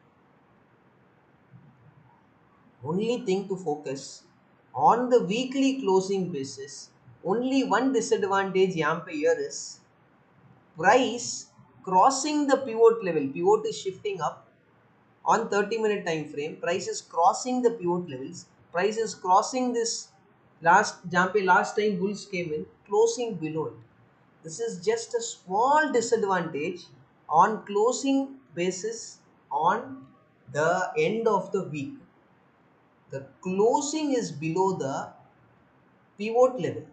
Only thing to focus on the weekly closing basis. Only one disadvantage यहाँ पे here is price crossing the pivot level. Pivot is shifting up on 30-minute time frame. Price is crossing the pivot levels. Price is crossing this last time bulls came in, closing below it. This is just a small disadvantage on closing basis on the end of the week. The closing is below the pivot level.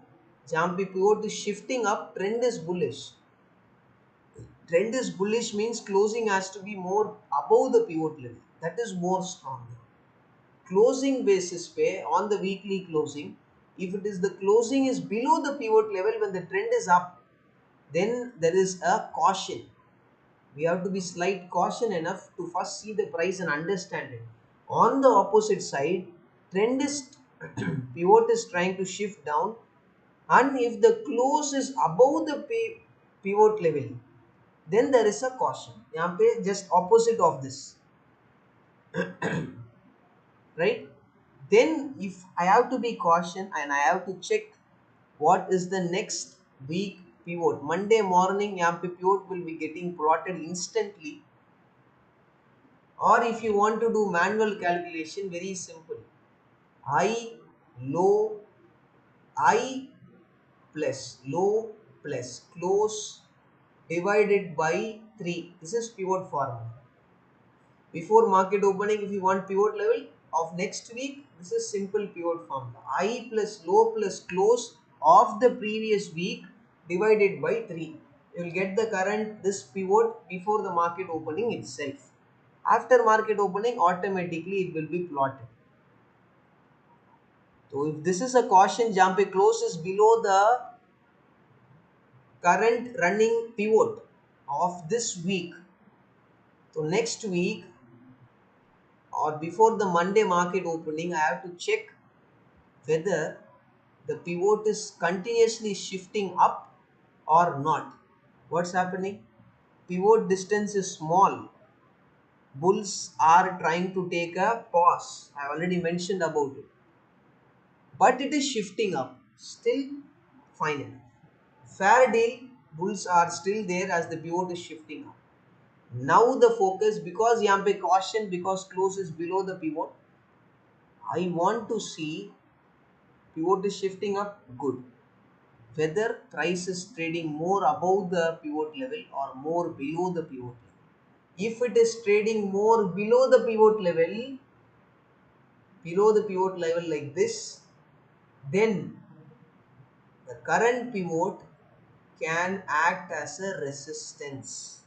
जहाँ पे pivot is shifting up, trend is bullish. Trend is bullish means closing has to be more above the pivot level. That is more stronger. Closing basis pay on the weekly closing, if it is the closing is below the pivot level when the trend is up, then there is a caution. We have to be slight caution enough to first see the price and understand it. On the opposite side, trend is pivot is trying to shift down, and if the close is above the pivot level, then there is a caution. यहाँ पे just opposite of this, right? Then if I have to be caution and I have to check what is the next week pivot. Monday morning यहाँ पे pivot will be getting plotted instantly. Or if you want to do manual calculation, very simple. High, low, high plus low plus close divided by 3. This is pivot formula. Before market opening, if you want pivot level of next week, this is simple pivot formula. High plus low plus close of the previous week divided by 3. You will get the current this pivot before the market opening itself. After market opening, automatically it will be plotted. So if this is a caution, jump a close is below the current running pivot of this week. So next week or before the Monday market opening, I have to check whether the pivot is continuously shifting up or not. What's happening? Pivot distance is small. Bulls are trying to take a pause. I already mentioned about it. But it is shifting up. Still fine enough. Fair deal. Bulls are still there as the pivot is shifting up. Now the focus, because यहाँ पे caution, because close is below the pivot, I want to see pivot is shifting up, good. Whether price is trading more above the pivot level or more below the pivot level. If it is trading more below the pivot level like this, then the current pivot can act as a resistance.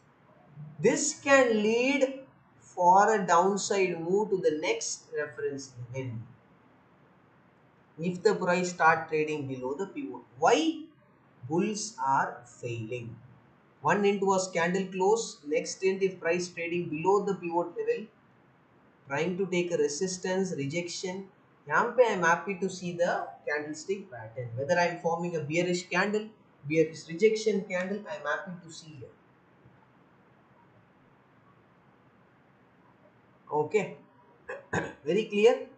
This can lead for a downside move to the next reference level if the price start trading below the pivot. Why? Bulls are failing. One int was candle close, next int if price trading below the pivot level, trying to take a resistance, rejection. यहाँ पे I am happy to see the candlestick pattern. Whether I am forming a bearish candle, bearish rejection candle, I am happy to see here. Okay, very clear.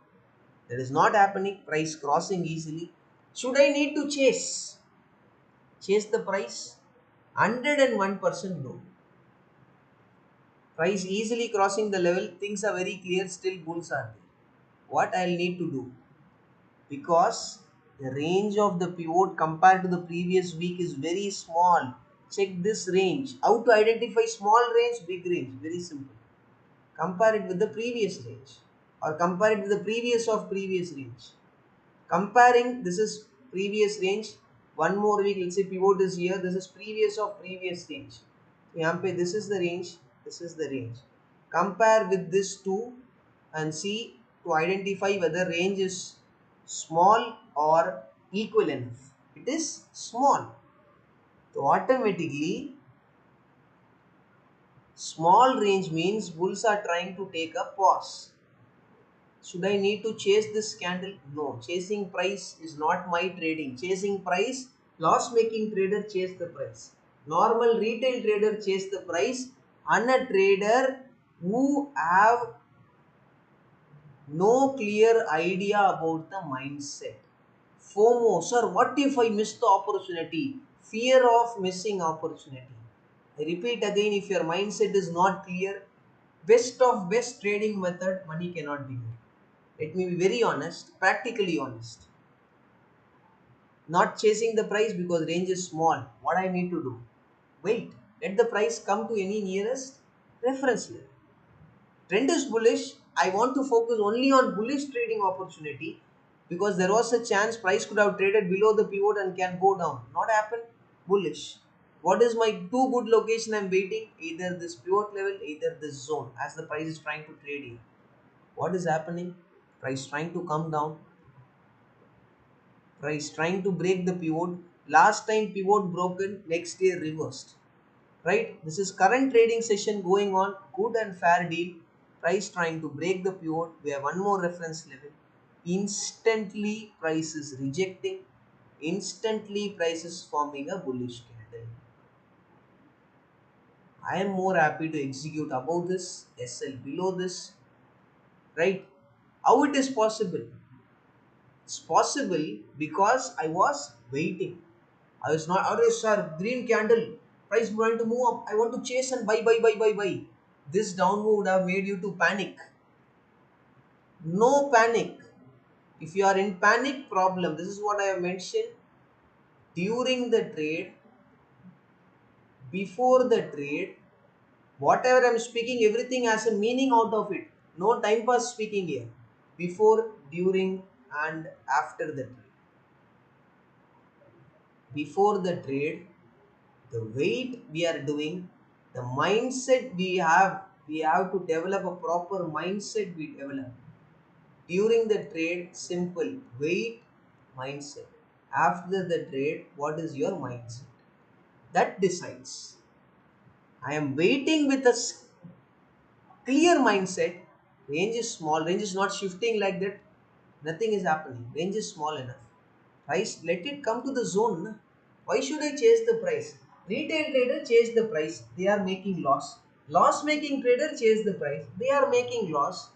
That is not happening. Price crossing easily. Should I need to chase? Chase the price? 101% no. Price easily crossing the level. Things are very clear. Still bulls are there. What I'll need to do? Because the range of the pivot compared to the previous week is very small. Check this range. How to identify small range, big range? Very simple. Compare it with the previous range or compare it with the previous of previous range. Comparing, this is previous range. One more week, let's say pivot is here. This is previous of previous range. यहाँ पे this is the range. This is the range. Compare with this two and see to identify whether range is small or equal enough. It is small. So automatically small range means bulls are trying to take a pause. Should I need to chase this candle? No. Chasing price is not my trading. Chasing price, loss making trader chase the price. Normal retail trader chase the price, and a trader who have no clear idea about the mindset. FOMO, sir, what if I miss the opportunity? Fear of missing opportunity. I repeat again, if your mindset is not clear, best of best trading method, money cannot be made. Let me be very honest, practically honest. Not chasing the price because range is small. What I need to do? Wait, let the price come to any nearest reference level. Trend is bullish. I want to focus only on bullish trading opportunity because there was a chance price could have traded below the pivot and can go down. Not happen. Bullish. What is my two good location I'm waiting? Either this pivot level, either this zone as the price is trying to trade here. What is happening? Price trying to come down. Price trying to break the pivot. Last time pivot broken, next day reversed. Right? This is current trading session going on. Good and fair deal. Price trying to break the pivot. We have one more reference level. Instantly price is rejecting. Instantly price is forming a bullish candle. I am more happy to execute above this, SL below this. Right? How it is possible? It's possible because I was waiting. I was not, oh, sir, green candle, price going to move up. I want to chase and buy. This down move would have made you to panic. No panic. If you are in panic, problem. This is what I have mentioned during the trade, before the trade. Whatever I'm speaking, everything has a meaning out of it. No time pass speaking here. Before, during, and after the trade. Before the trade, the weight we are doing, the mindset we have to develop a proper mindset. We develop during the trade. Simple, wait, mindset. After the trade, what is your mindset? That decides. I am waiting with a clear mindset. Range is small, range is not shifting like that. Nothing is happening, range is small enough. Price, let it come to the zone, na? Why should I chase the price? Retail trader chase the price, they are making loss. Loss making trader chase the price, they are making loss.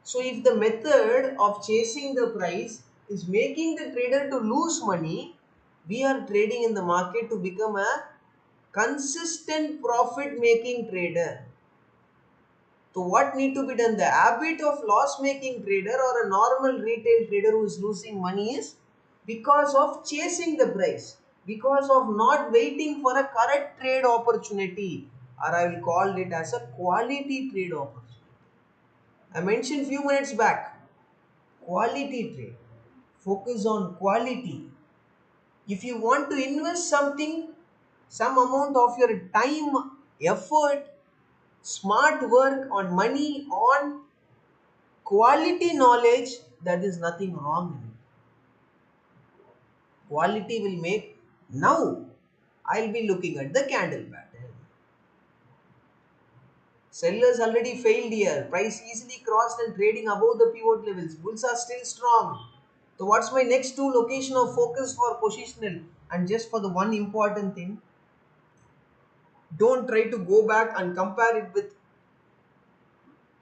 So if the method of chasing the price is making the trader to lose money, we are trading in the market to become a consistent profit making trader. So what need to be done? The habit of loss making trader or a normal retail trader who is losing money is because of chasing the price, because of not waiting for a correct trade opportunity, or I will call it as a quality trade opportunity. I mentioned few minutes back, quality trade. Focus on quality. If you want to invest something, some amount of your time, effort, smart work on money, on quality knowledge, that is nothing wrong in it. Quality will make. Now I'll be looking at the candle pattern. Sellers already failed here, price easily crossed and trading above the pivot levels, bulls are still strong. So what's my next two location of focus for positional? And just for the one important thing, don't try to go back and compare it with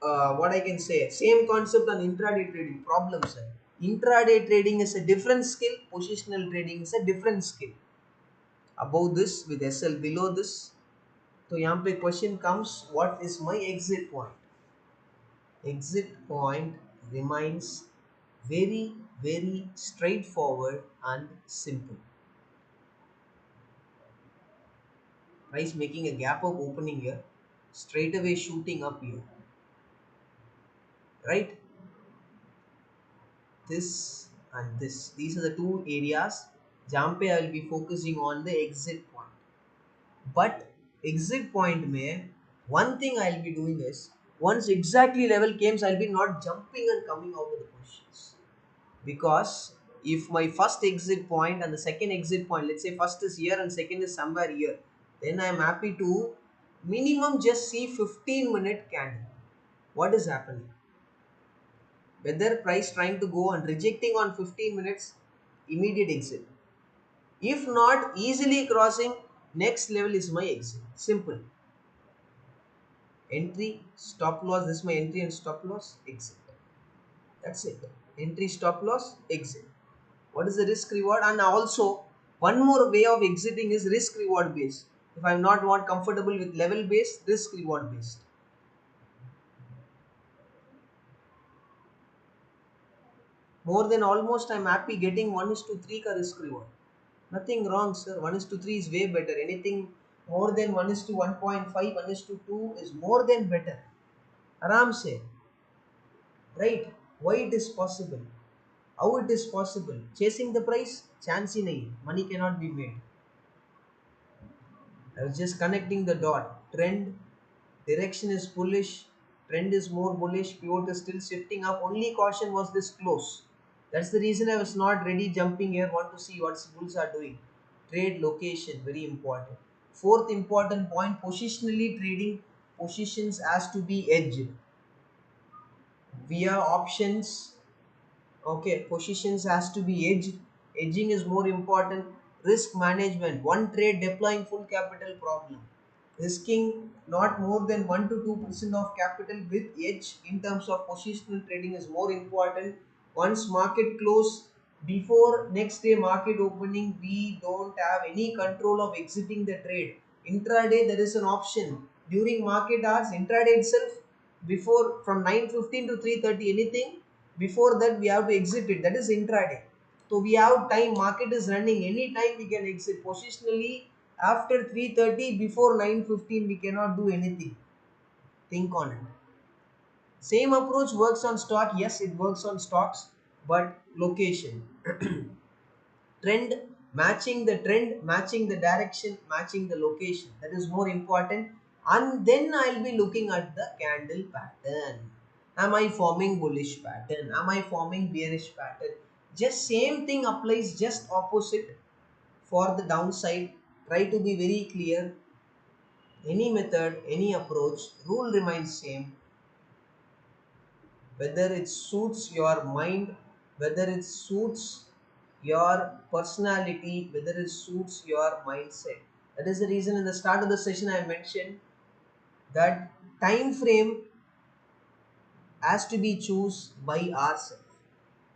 what I can say, same concept on intraday trading. Problems. Intraday trading is a different skill. Positional trading is a different skill. Above this with SL, below this. So यहाँ पे question comes, what is my exit point? Exit point remains very straightforward and simple. Price making a gap up opening here, straight away shooting up here, right? This and this, these are the two areas जहाँ पे I will be focusing on the exit point. But exit point में one thing I'll be doing is, once exactly level comes, I'll be not jumping and coming out of the positions. because if my first exit point and the second exit point, let's say first is here and second is somewhere here, then I'm happy to minimum just see 15-minute candle. What is happening? Whether price trying to go and rejecting on 15 minutes, immediate exit. If not easily crossing, next level is my exit. Simple. Entry, stop loss, this is my entry and stop loss, exit. That's it. Entry, stop loss, exit. What is the risk reward? And also one more way of exiting is risk reward based. If I'm not comfortable with level based, risk reward based. More than almost I'm happy getting 1 is to 3 ka risk reward. Nothing wrong, sir. 1 is to 3 is way better. Anything more than 1 is to 1.5, 1 is to 2 is more than better. Aram se. Right? Why it is possible? How it is possible? Chasing the price? Chance hi nahi. Money cannot be made. I was just connecting the dot. Trend, direction is bullish, trend is more bullish, pivot is still shifting up. Only caution was this close. That's the reason I was not ready jumping here. Want to see what bulls are doing. Trade location, very important. Fourth important point, positionally trading positions has to be edged via options. Okay, positions has to be edged. Edging is more important. Risk management. One trade deploying full capital problem. Risking not more than 1 to 2% of capital with edge in terms of positional trading is more important. Once market close, before next day market opening, we don't have any control of exiting the trade. Intraday there is an option. During market hours, intraday itself, before from 9:15 to 3:30 anything, before that we have to exit it. That is intraday. So we have time, market is running, anytime we can exit. Positionally, after 3:30, before 9:15 we cannot do anything. Think on it. Same approach works on stock. Yes, it works on stocks, but location. Trend, matching the trend, matching the direction, matching the location. That is more important. And then I'll be looking at the candle pattern. Am I forming bullish pattern? Am I forming bearish pattern? Just same thing applies, just opposite for the downside. Try to be very clear. Any method, any approach, rule remains same. Whether it suits your mind, whether it suits your personality, whether it suits your mindset. That is the reason in the start of the session I mentioned that time frame has to be choose by ourselves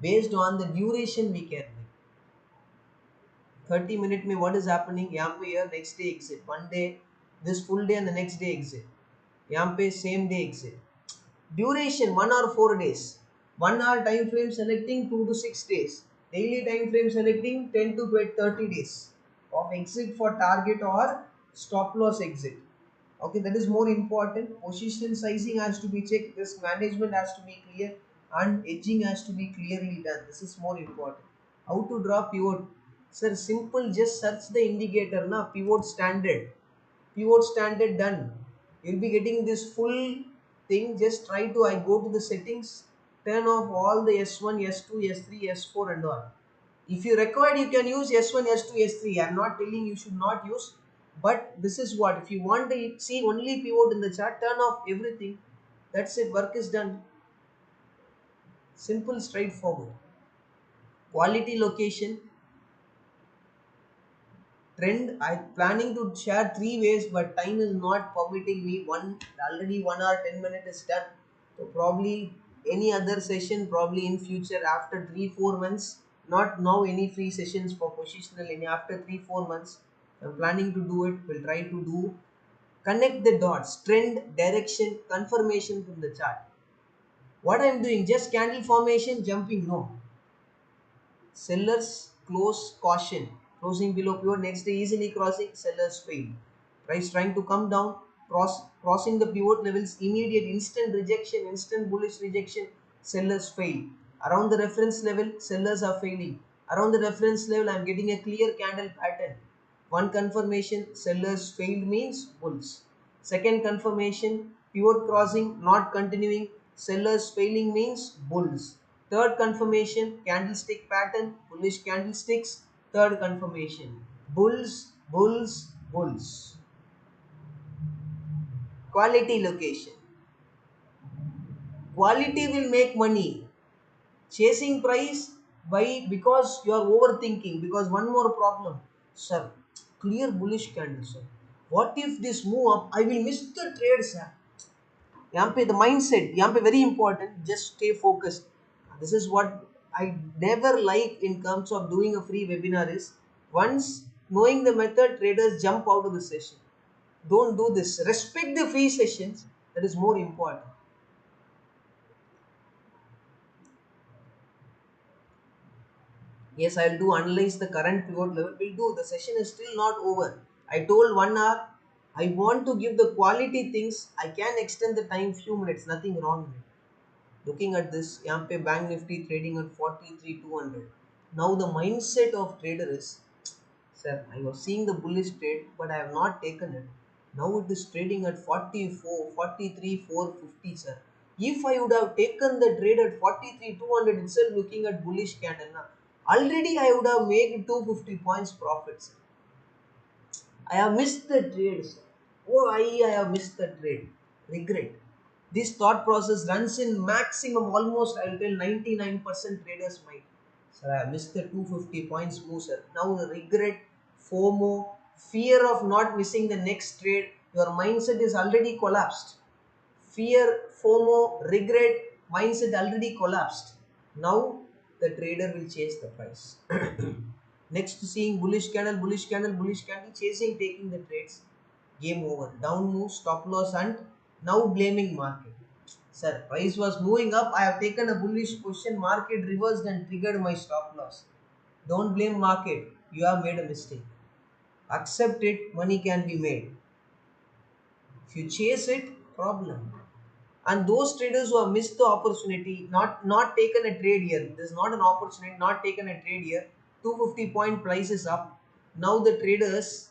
based on the duration we can make. 30 minute में what is happening? यहाँ पे here next day exit. One day, this full day and the next day exit. यहाँ पे same day exit. Duration 1 or 4 days. 1 hour time frame selecting 2 to 6 days. Daily time frame selecting 10 to 30 days of exit for target or stop loss exit. Okay, that is more important. Position sizing has to be checked, risk management has to be clear, and edging has to be clearly done. This is more important. How to draw pivot? Sir, simple, just search the indicator na, pivot standard. Pivot standard done. You'll be getting this full thing. Just try to, I go to the settings, turn off all the S1, S2, S3, S4 and all. If you require, you can use S1, S2, S3. I'm not telling you should not use, but this is what, if you want to see only pivot in the chart, turn off everything. That's it, work is done. Simple, straightforward. Quality location, trend. I planning to share 3 ways, but time is not permitting me. Already 1 hour 10 minutes is done. So probably any other session, probably in future after 3-4 months. Not now any free sessions for positional. Any after 3-4 months, I'm planning to do it. We'll try to do connect the dots, trend, direction, confirmation from the chart. What I'm doing, just candle formation, jumping, no. Sellers close caution, closing below pivot, next day easily crossing, sellers fail. Price trying to come down, crossing the pivot levels, immediate instant rejection, instant bullish rejection, sellers fail. Around the reference level, sellers are failing. Around the reference level, I am getting a clear candle pattern. One confirmation, sellers failed means bulls. Second confirmation, pivot crossing, not continuing, sellers failing means bulls. Third confirmation, candlestick pattern, bullish candlesticks. Third confirmation, bulls, bulls, bulls. Quality location. Quality will make money. Chasing price, why? Because you are overthinking. Because one more problem, sir. Clear bullish candle, sir. What if this move up? I will miss the trade, sir. यहाँ पे the mindset, यहाँ पे very important. Just stay focused. This is what I never like in terms of doing a free webinar is once knowing the method, traders jump out of the session. Don't do this. Respect the free sessions. That is more important. Yes, I'll do analyze the current pivot level. We'll do. The session is still not over. I told 1 hour. I want to give the quality things. I can extend the time few minutes. Nothing wrong in it. Looking at this, यहाँ पे Bank Nifty trading at 43,200. Now the mindset of trader is, sir, I was seeing the bullish trade, but I have not taken it. Now it is trading at 44, 43, 450, sir. If I would have taken the trade at 43, 200 itself, looking at bullish candle, now, already I would have made 250 points profits. I have missed the trade, sir. Oh, I have missed the trade. Regret. This thought process runs in maximum almost, I will tell 99% traders mind. Sir, I have missed the 250 points move, sir. Now the regret, FOMO, fear of not missing the next trade, your mindset is already collapsed. Fear, FOMO, regret, mindset already collapsed. Now the trader will chase the price. Next, seeing bullish candle, bullish candle, bullish candle, chasing, taking the trades. Game over. Down move, stop loss, and now blaming market. Sir, price was moving up. I have taken a bullish position. Market reversed and triggered my stop loss. Don't blame market. You have made a mistake. Accept it. Money can be made. If you chase it, problem. And those traders who have missed the opportunity, not taken a trade here, there's not an opportunity, not taken a trade here, 250 point price is up. Now the traders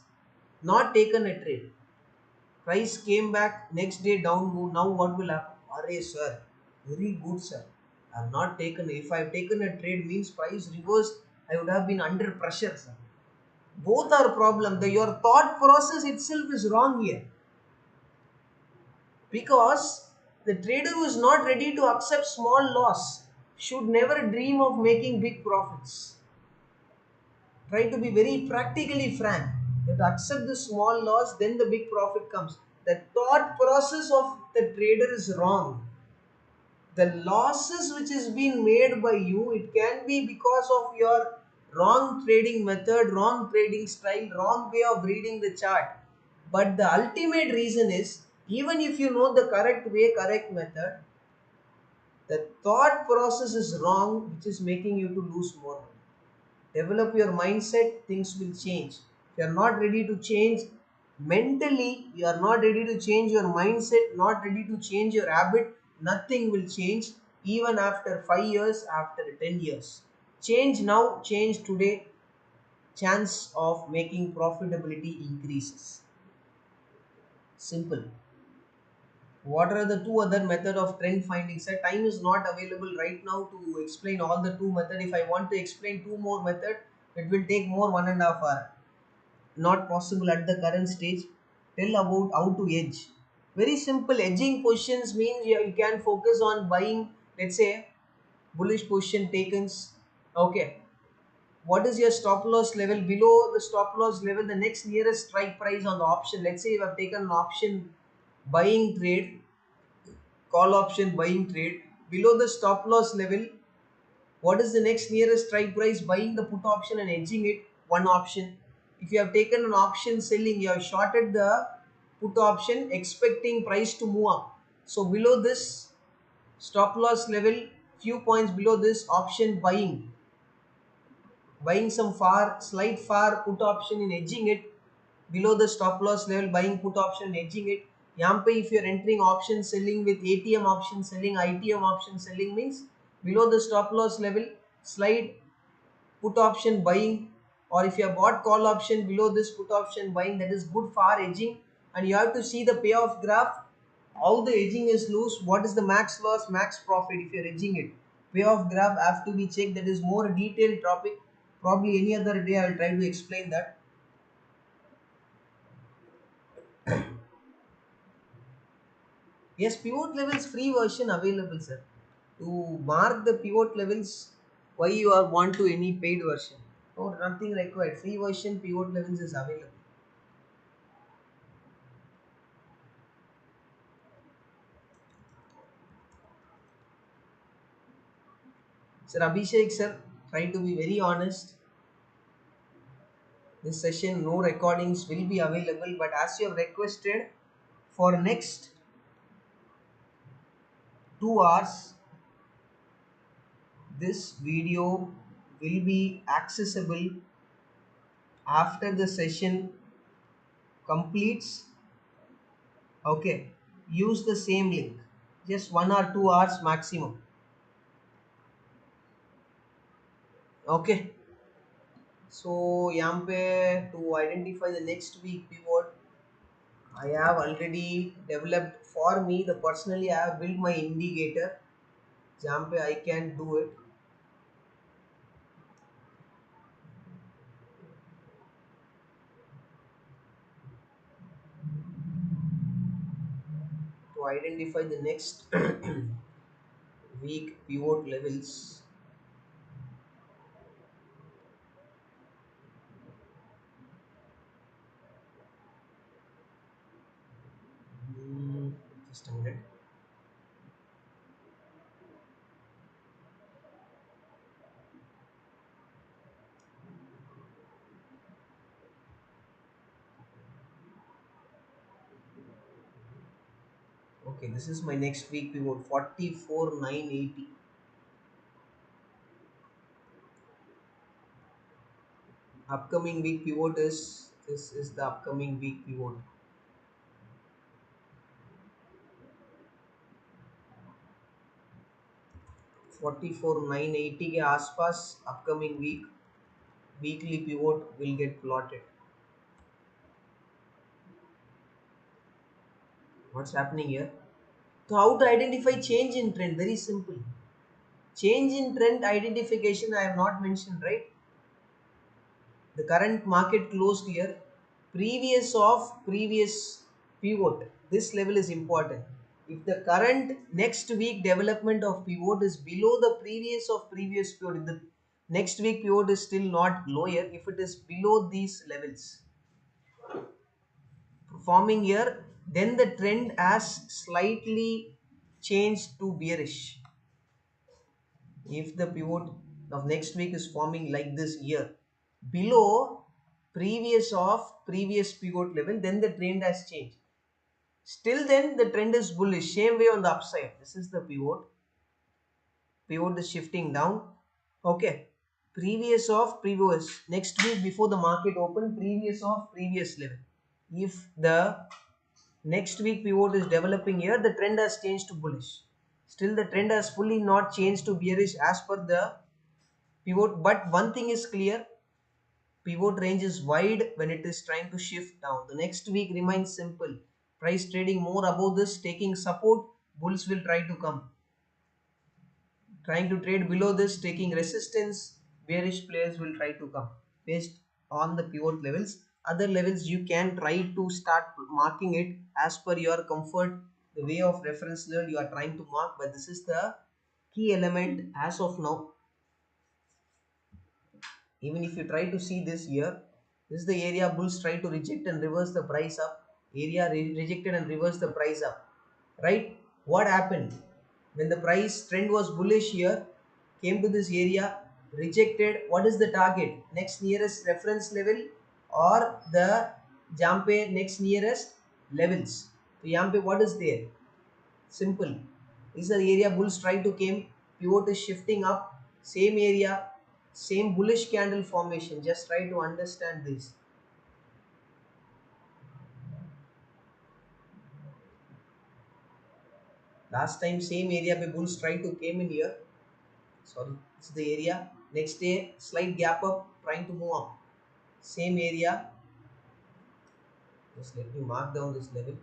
not taken a trade, price came back next day down move. Now what will happen? Array sir, very good sir, I have not taken. If I have taken a trade means price reversed, I would have been under pressure, sir. Both are problem. Your thought process itself is wrong here, because the trader who is not ready to accept small loss should never dream of making big profits. Try to be very practically frank. You have to accept the small loss, then the big profit comes. The thought process of the trader is wrong. The losses which is being made by you, it can be because of your wrong trading method, wrong trading style, wrong way of reading the chart. But the ultimate reason is, even if you know the correct way, correct method, the thought process is wrong, which is making you to lose more money. Develop your mindset, things will change. If you are not ready to change mentally, you are not ready to change your mindset, not ready to change your habit, nothing will change. Even after 5 years, after 10 years, change now, change today, chance of making profitability increases. Simple. What are the two other method of trend finding? Sir, time is not available right now to explain all the two method. If I want to explain two more method, it will take more 1.5 hours. Not possible at the current stage. Tell about how to edge. Very simple. Edging positions means you can focus on buying, let's say, bullish position takens. Okay. What is your stop loss level? Below the stop loss level, the next nearest strike price on the option. Let's say you have taken an option buying trade, call option buying trade. Below the stop loss level, what is the next nearest strike price? Buying the put option and edging it, one option. If you have taken an option selling, you have shorted the put option expecting price to move up. So below this stop loss level, few points below this option buying some far, slight far put option in edging it, below the stop loss level, buying put option edging it. यहाँ पे if you are entering option selling with ATM option selling, ITM option selling means below the stop loss level, slight put option buying, or if you have bought call option below this put option buying, that is good far edging. And you have to see the payoff graph, how the edging is loose, what is the max loss, max profit if you are edging it. payoff graph have to be checked. That is more detailed topic. Probably any other day I will try to explain that. Yes, pivot levels free version available, sir. To mark the pivot levels, why you are want to any paid version? No, nothing required. Free version pivot levels is available. Sir Abhishek, sir, try to be very honest. This session, no recordings will be available, but as you have requested, for next 2 hours, this video will be accessible after the session completes. Okay, use the same link, just 1 or 2 hours maximum. Okay, so यहाँ पे to identify the next week pivot, I have already developed for me the personally I have built my indicator जहाँ पे I can do it. To identify the next week pivot levels. Hmm, just a minute. Okay, this is my next week pivot 44,980. Upcoming week pivot is this is the upcoming week pivot 44,980 के आसपास upcoming week weekly pivot will get plotted. What's happening here? So how to identify change in trend? Very simple. Change in trend identification I have not mentioned, right? The current market closed here. Previous of previous pivot. This level is important. If the current next week development of pivot is below the previous of previous pivot, if the next week pivot is still not lower, if it is below these levels, forming here, then the trend has slightly changed to bearish. If the pivot of next week is forming like this here, below previous of previous pivot level, then the trend has changed. Still then the trend is bullish, same way on the upside. This is the pivot is shifting down. Okay, previous of previous, next week before the market open, previous of previous level. If the next week pivot is developing here, the trend has changed to bullish. Still the trend has fully not changed to bearish as per the pivot, but one thing is clear, pivot range is wide when it is trying to shift down. The next week remains simple, price trading more above this, taking support, bulls will try to come. Trying to trade below this, taking resistance, bearish players will try to come based on the pivot levels. Other levels you can try to start marking it as per your comfort, the way of reference level you are trying to mark, but this is the key element as of now. Even if you try to see this here, this is the area bulls try to reject and reverse the price up. Area rejected and reversed the price up, right? What happened when the price trend was bullish here, came to this area, rejected? What is the target? Next nearest reference level or the jampe next nearest levels? So jampe what is there? Simple. This is the area bulls try to came, pivot is shifting up, same area, same bullish candle formation. Just try to understand this. Last time same area where bulls try to came in here. Sorry, this is the area. Next day slight gap up, trying to move up. Same area. Just let me mark down this level.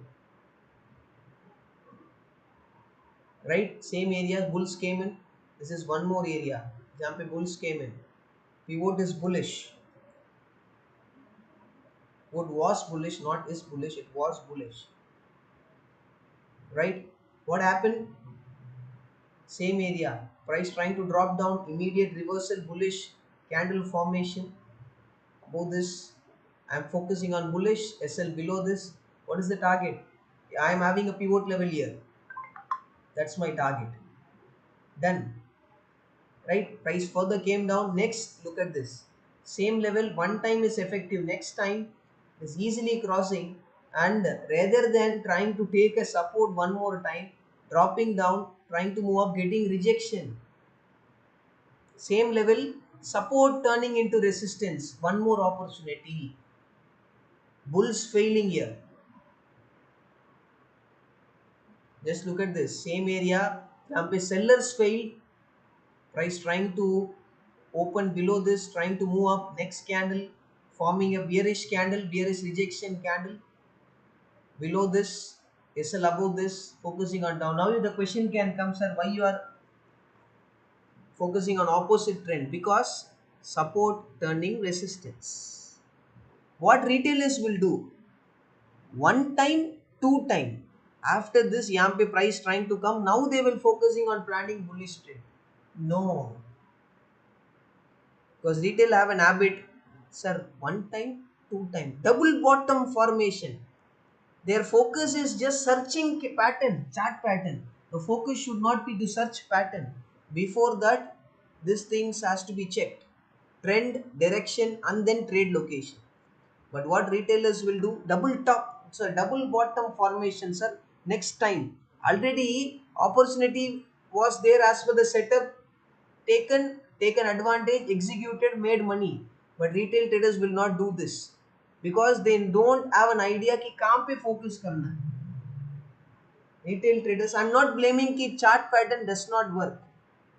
Right, same area bulls came in. This is one more area. जहाँ पे bulls came in. Pivot is bullish. Pivot was bullish, not is bullish. It was bullish, right? What happened? Same area. Price trying to drop down. Immediate reversal, bullish candle formation. Above this, I am focusing on bullish. SL below this. What is the target? I am having a pivot level here. That's my target. Done. Right? Price further came down. Next, look at this. Same level. One time is effective. Next time is easily crossing. And rather than trying to take a support one more time, dropping down, trying to move up, getting rejection. Same level. Support turning into resistance. One more opportunity. Bulls failing here. Just look at this. Same area. यहाँ पे sellers failed. Price trying to open below this, trying to move up. Next candle forming a bearish candle, bearish rejection candle. Below this, SL above this, focusing on down. Now the question can come, sir, why you are focusing on opposite trend? Because support turning resistance. What retailers will do? One time, two time. After this, यहाँ पे price trying to come. Now they will focusing on planning bullish trade. No, because retail have an habit, sir, one time, two time, double bottom formation. Their focus is just searching pattern, chart pattern. The focus should not be to search pattern. Before that, this things has to be checked, trend, direction, and then trade location. But what retailers will do, double top, so double bottom formation, sir. Next time, already opportunity was there as per the setup, taken advantage, executed, made money. But retail traders will not do this because they don't have an idea कि कहाँ पे focus करना है. Retail traders, I'm not blaming कि chart pattern does not work.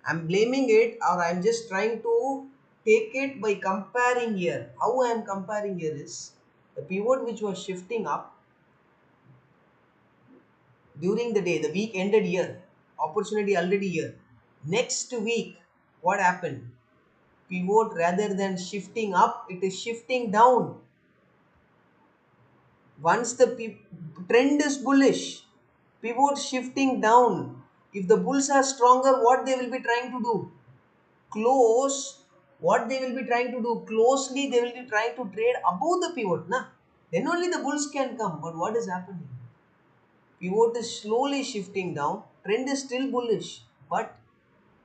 I'm blaming it, or I'm just trying to take it by comparing here. How I am comparing here is the pivot which was shifting up during the day, the week ended here, opportunity already here. Next week, what happened? Pivot, rather than shifting up, it is shifting down. Once the trend is bullish, pivot shifting down. If the bulls are stronger, what they will be trying to do? Close. What they will be trying to do? Closely, they will be trying to trade above the pivot. Nah? Then only the bulls can come. But what is happening? Pivot is slowly shifting down. Trend is still bullish. But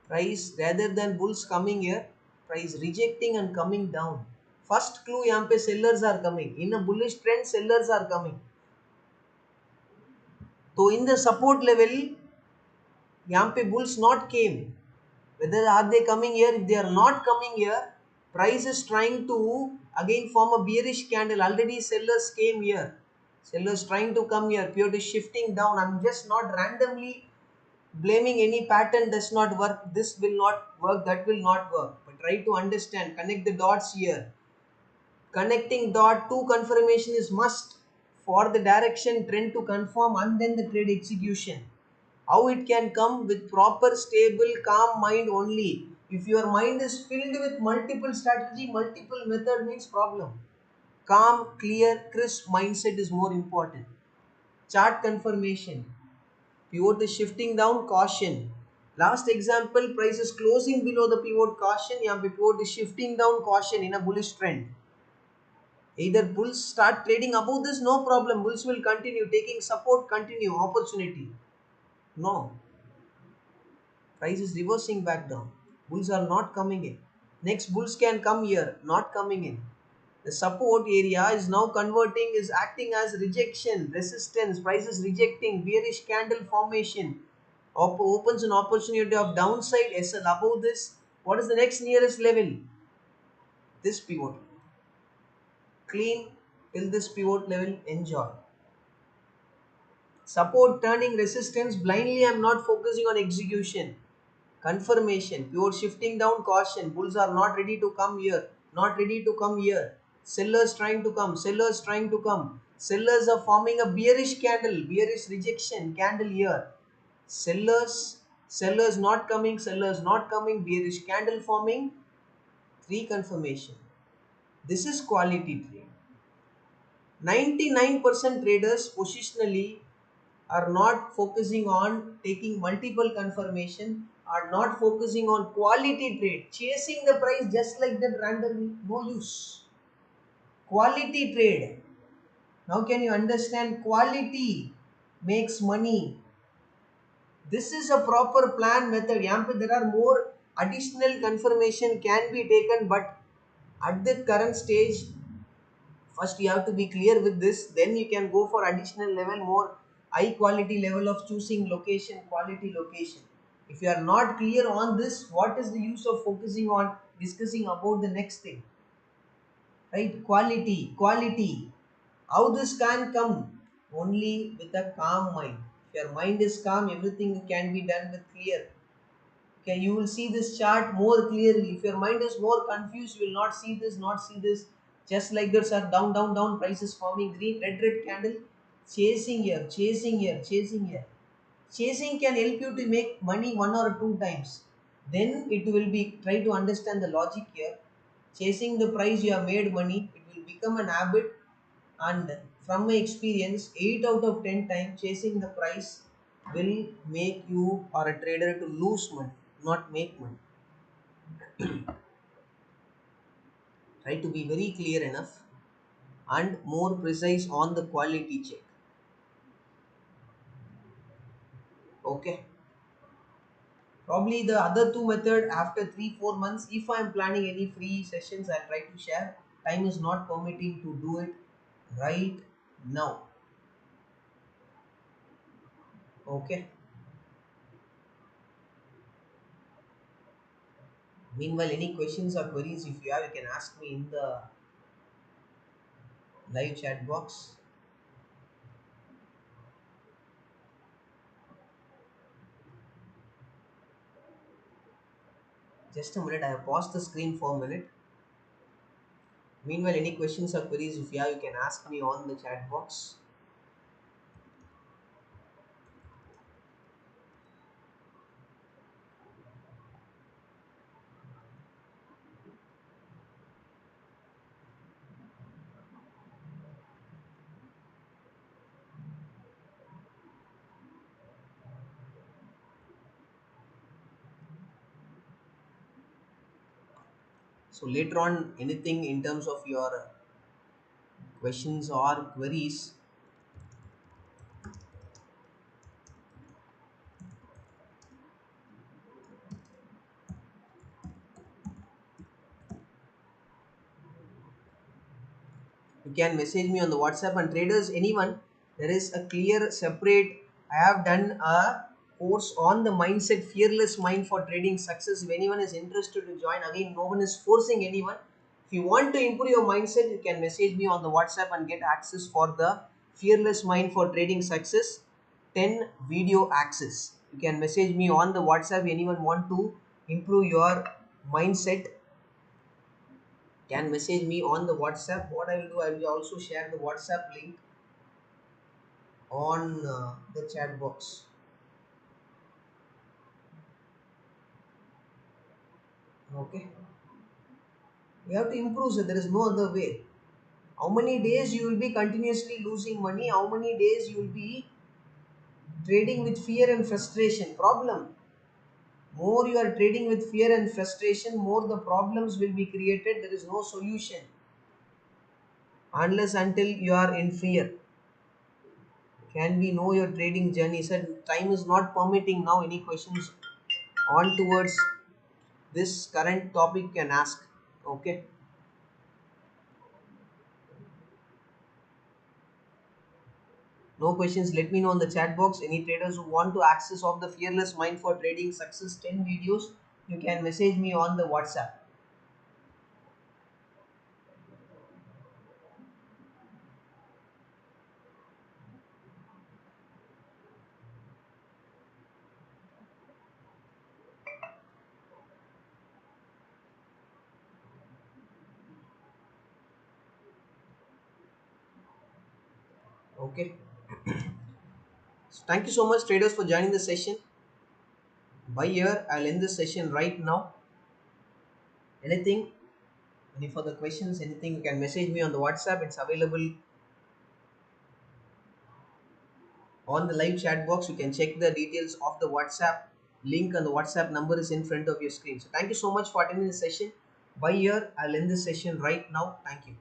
price, rather than bulls coming here, price rejecting and coming down. First clue, यहाँ पे sellers are coming. In a bullish trend, sellers are coming. So in the support level, यहाँ पे bulls not came. Whether are they coming here? If they are not coming here, price is trying to again form a bearish candle. Already sellers came here. Sellers trying to come here. Pivot is shifting down. I'm just not randomly blaming any pattern does not work. This will not work. That will not work. But try to understand. Connect the dots here. Connecting dot to confirmation is must for the direction trend to confirm and then the trade execution. How it can come? With proper, stable, calm mind only. If your mind is filled with multiple strategy, multiple method, means problem. Calm, clear, crisp mindset is more important. Chart confirmation. Pivot is shifting down, caution. Last example, price is closing below the pivot, caution. Here pivot is shifting down, caution in a bullish trend. Either bulls start trading above this, no problem. Bulls will continue taking support, continue opportunity. No, price is reversing back down. Bulls are not coming in. Next, bulls can come here, not coming in. The support area is now converting, is acting as rejection, resistance. Price is rejecting, bearish candle formation. Opens an opportunity of downside, SL above this. What is the next nearest level? This pivot. Clean till this pivot level, enjoy. Support turning resistance, blindly I am not focusing on execution. Confirmation, pure shifting down, caution. Bulls are not ready to come here, not ready to come here. Sellers trying to come, sellers trying to come. Sellers are forming a bearish candle, bearish rejection candle here. Sellers sellers not coming, sellers not coming, bearish candle forming, reconfirmation. This is quality trade. 99% traders positionally are not focusing on taking multiple confirmation, are not focusing on quality trade, chasing the price just like that randomly, no use. Quality trade. Now can you understand? Quality makes money. This is a proper plan method. There are more additional confirmation can be taken, but at the current stage, first you have to be clear with this, then you can go for additional level, more high quality level of choosing location, quality location. If you are not clear on this, what is the use of focusing on discussing about the next thing, right? Quality, how this can come? Only with a calm mind. If your mind is calm, everything can be done with clear. Okay, you will see this chart more clearly. If your mind is more confused, you will not see this, not see this. Just like this, are down, down, down, prices forming green, red candle, chasing here, chasing here, chasing here. Chasing can help you to make money one or two times. Then it will be, try to understand the logic here. Chasing the price, you have made money, it will become an habit. And from my experience, 8 out of 10 times chasing the price will make you or a trader to lose money, not make money. Try to be very clear enough and more precise on the quality check. Okay. Probably the other two method after 3-4 months, if I am planning any free sessions, I'll try to share. Time is not permitting to do it right now. Okay. Meanwhile, any questions or queries if you have, you can ask me in the live chat box. Just a minute, I have paused the screen for a minute. Meanwhile, any questions or queries if you have, you can ask me on the chat box. So later on, anything in terms of your questions or queries, you can message me on the WhatsApp. And traders, anyone, there is a clear separate. I have done a course on the mindset, fearless mind for trading success. If anyone is interested to join, again, no one is forcing anyone. If you want to improve your mindset, you can message me on the WhatsApp and get access for the fearless mind for trading success 10 video access. You can message me on the WhatsApp. Anyone want to improve your mindset, can message me on the WhatsApp. What I will do, I will also share the WhatsApp link on the chat box. Okay, you have to improve, so there is no other way. How many days you will be continuously losing money? How many days you will be trading with fear and frustration? Problem. More you are trading with fear and frustration, more the problems will be created. There is no solution unless until you are in fear. Can we know your trading journey? Said time is not permitting now. Any questions on towards this current topic, you can ask. Okay, no questions, let me know in the chat box. Any traders who want to access of the fearless mind for trading success 10 videos, you can message me on the WhatsApp. Okay, so thank you so much traders for joining the session. By here, I'll end this session right now. Anything, any further questions, anything, you can message me on the WhatsApp. It's available on the live chat box. You can check the details of the WhatsApp link, and the WhatsApp number is in front of your screen. So thank you so much for attending the session. By here, I'll end this session right now. Thank you.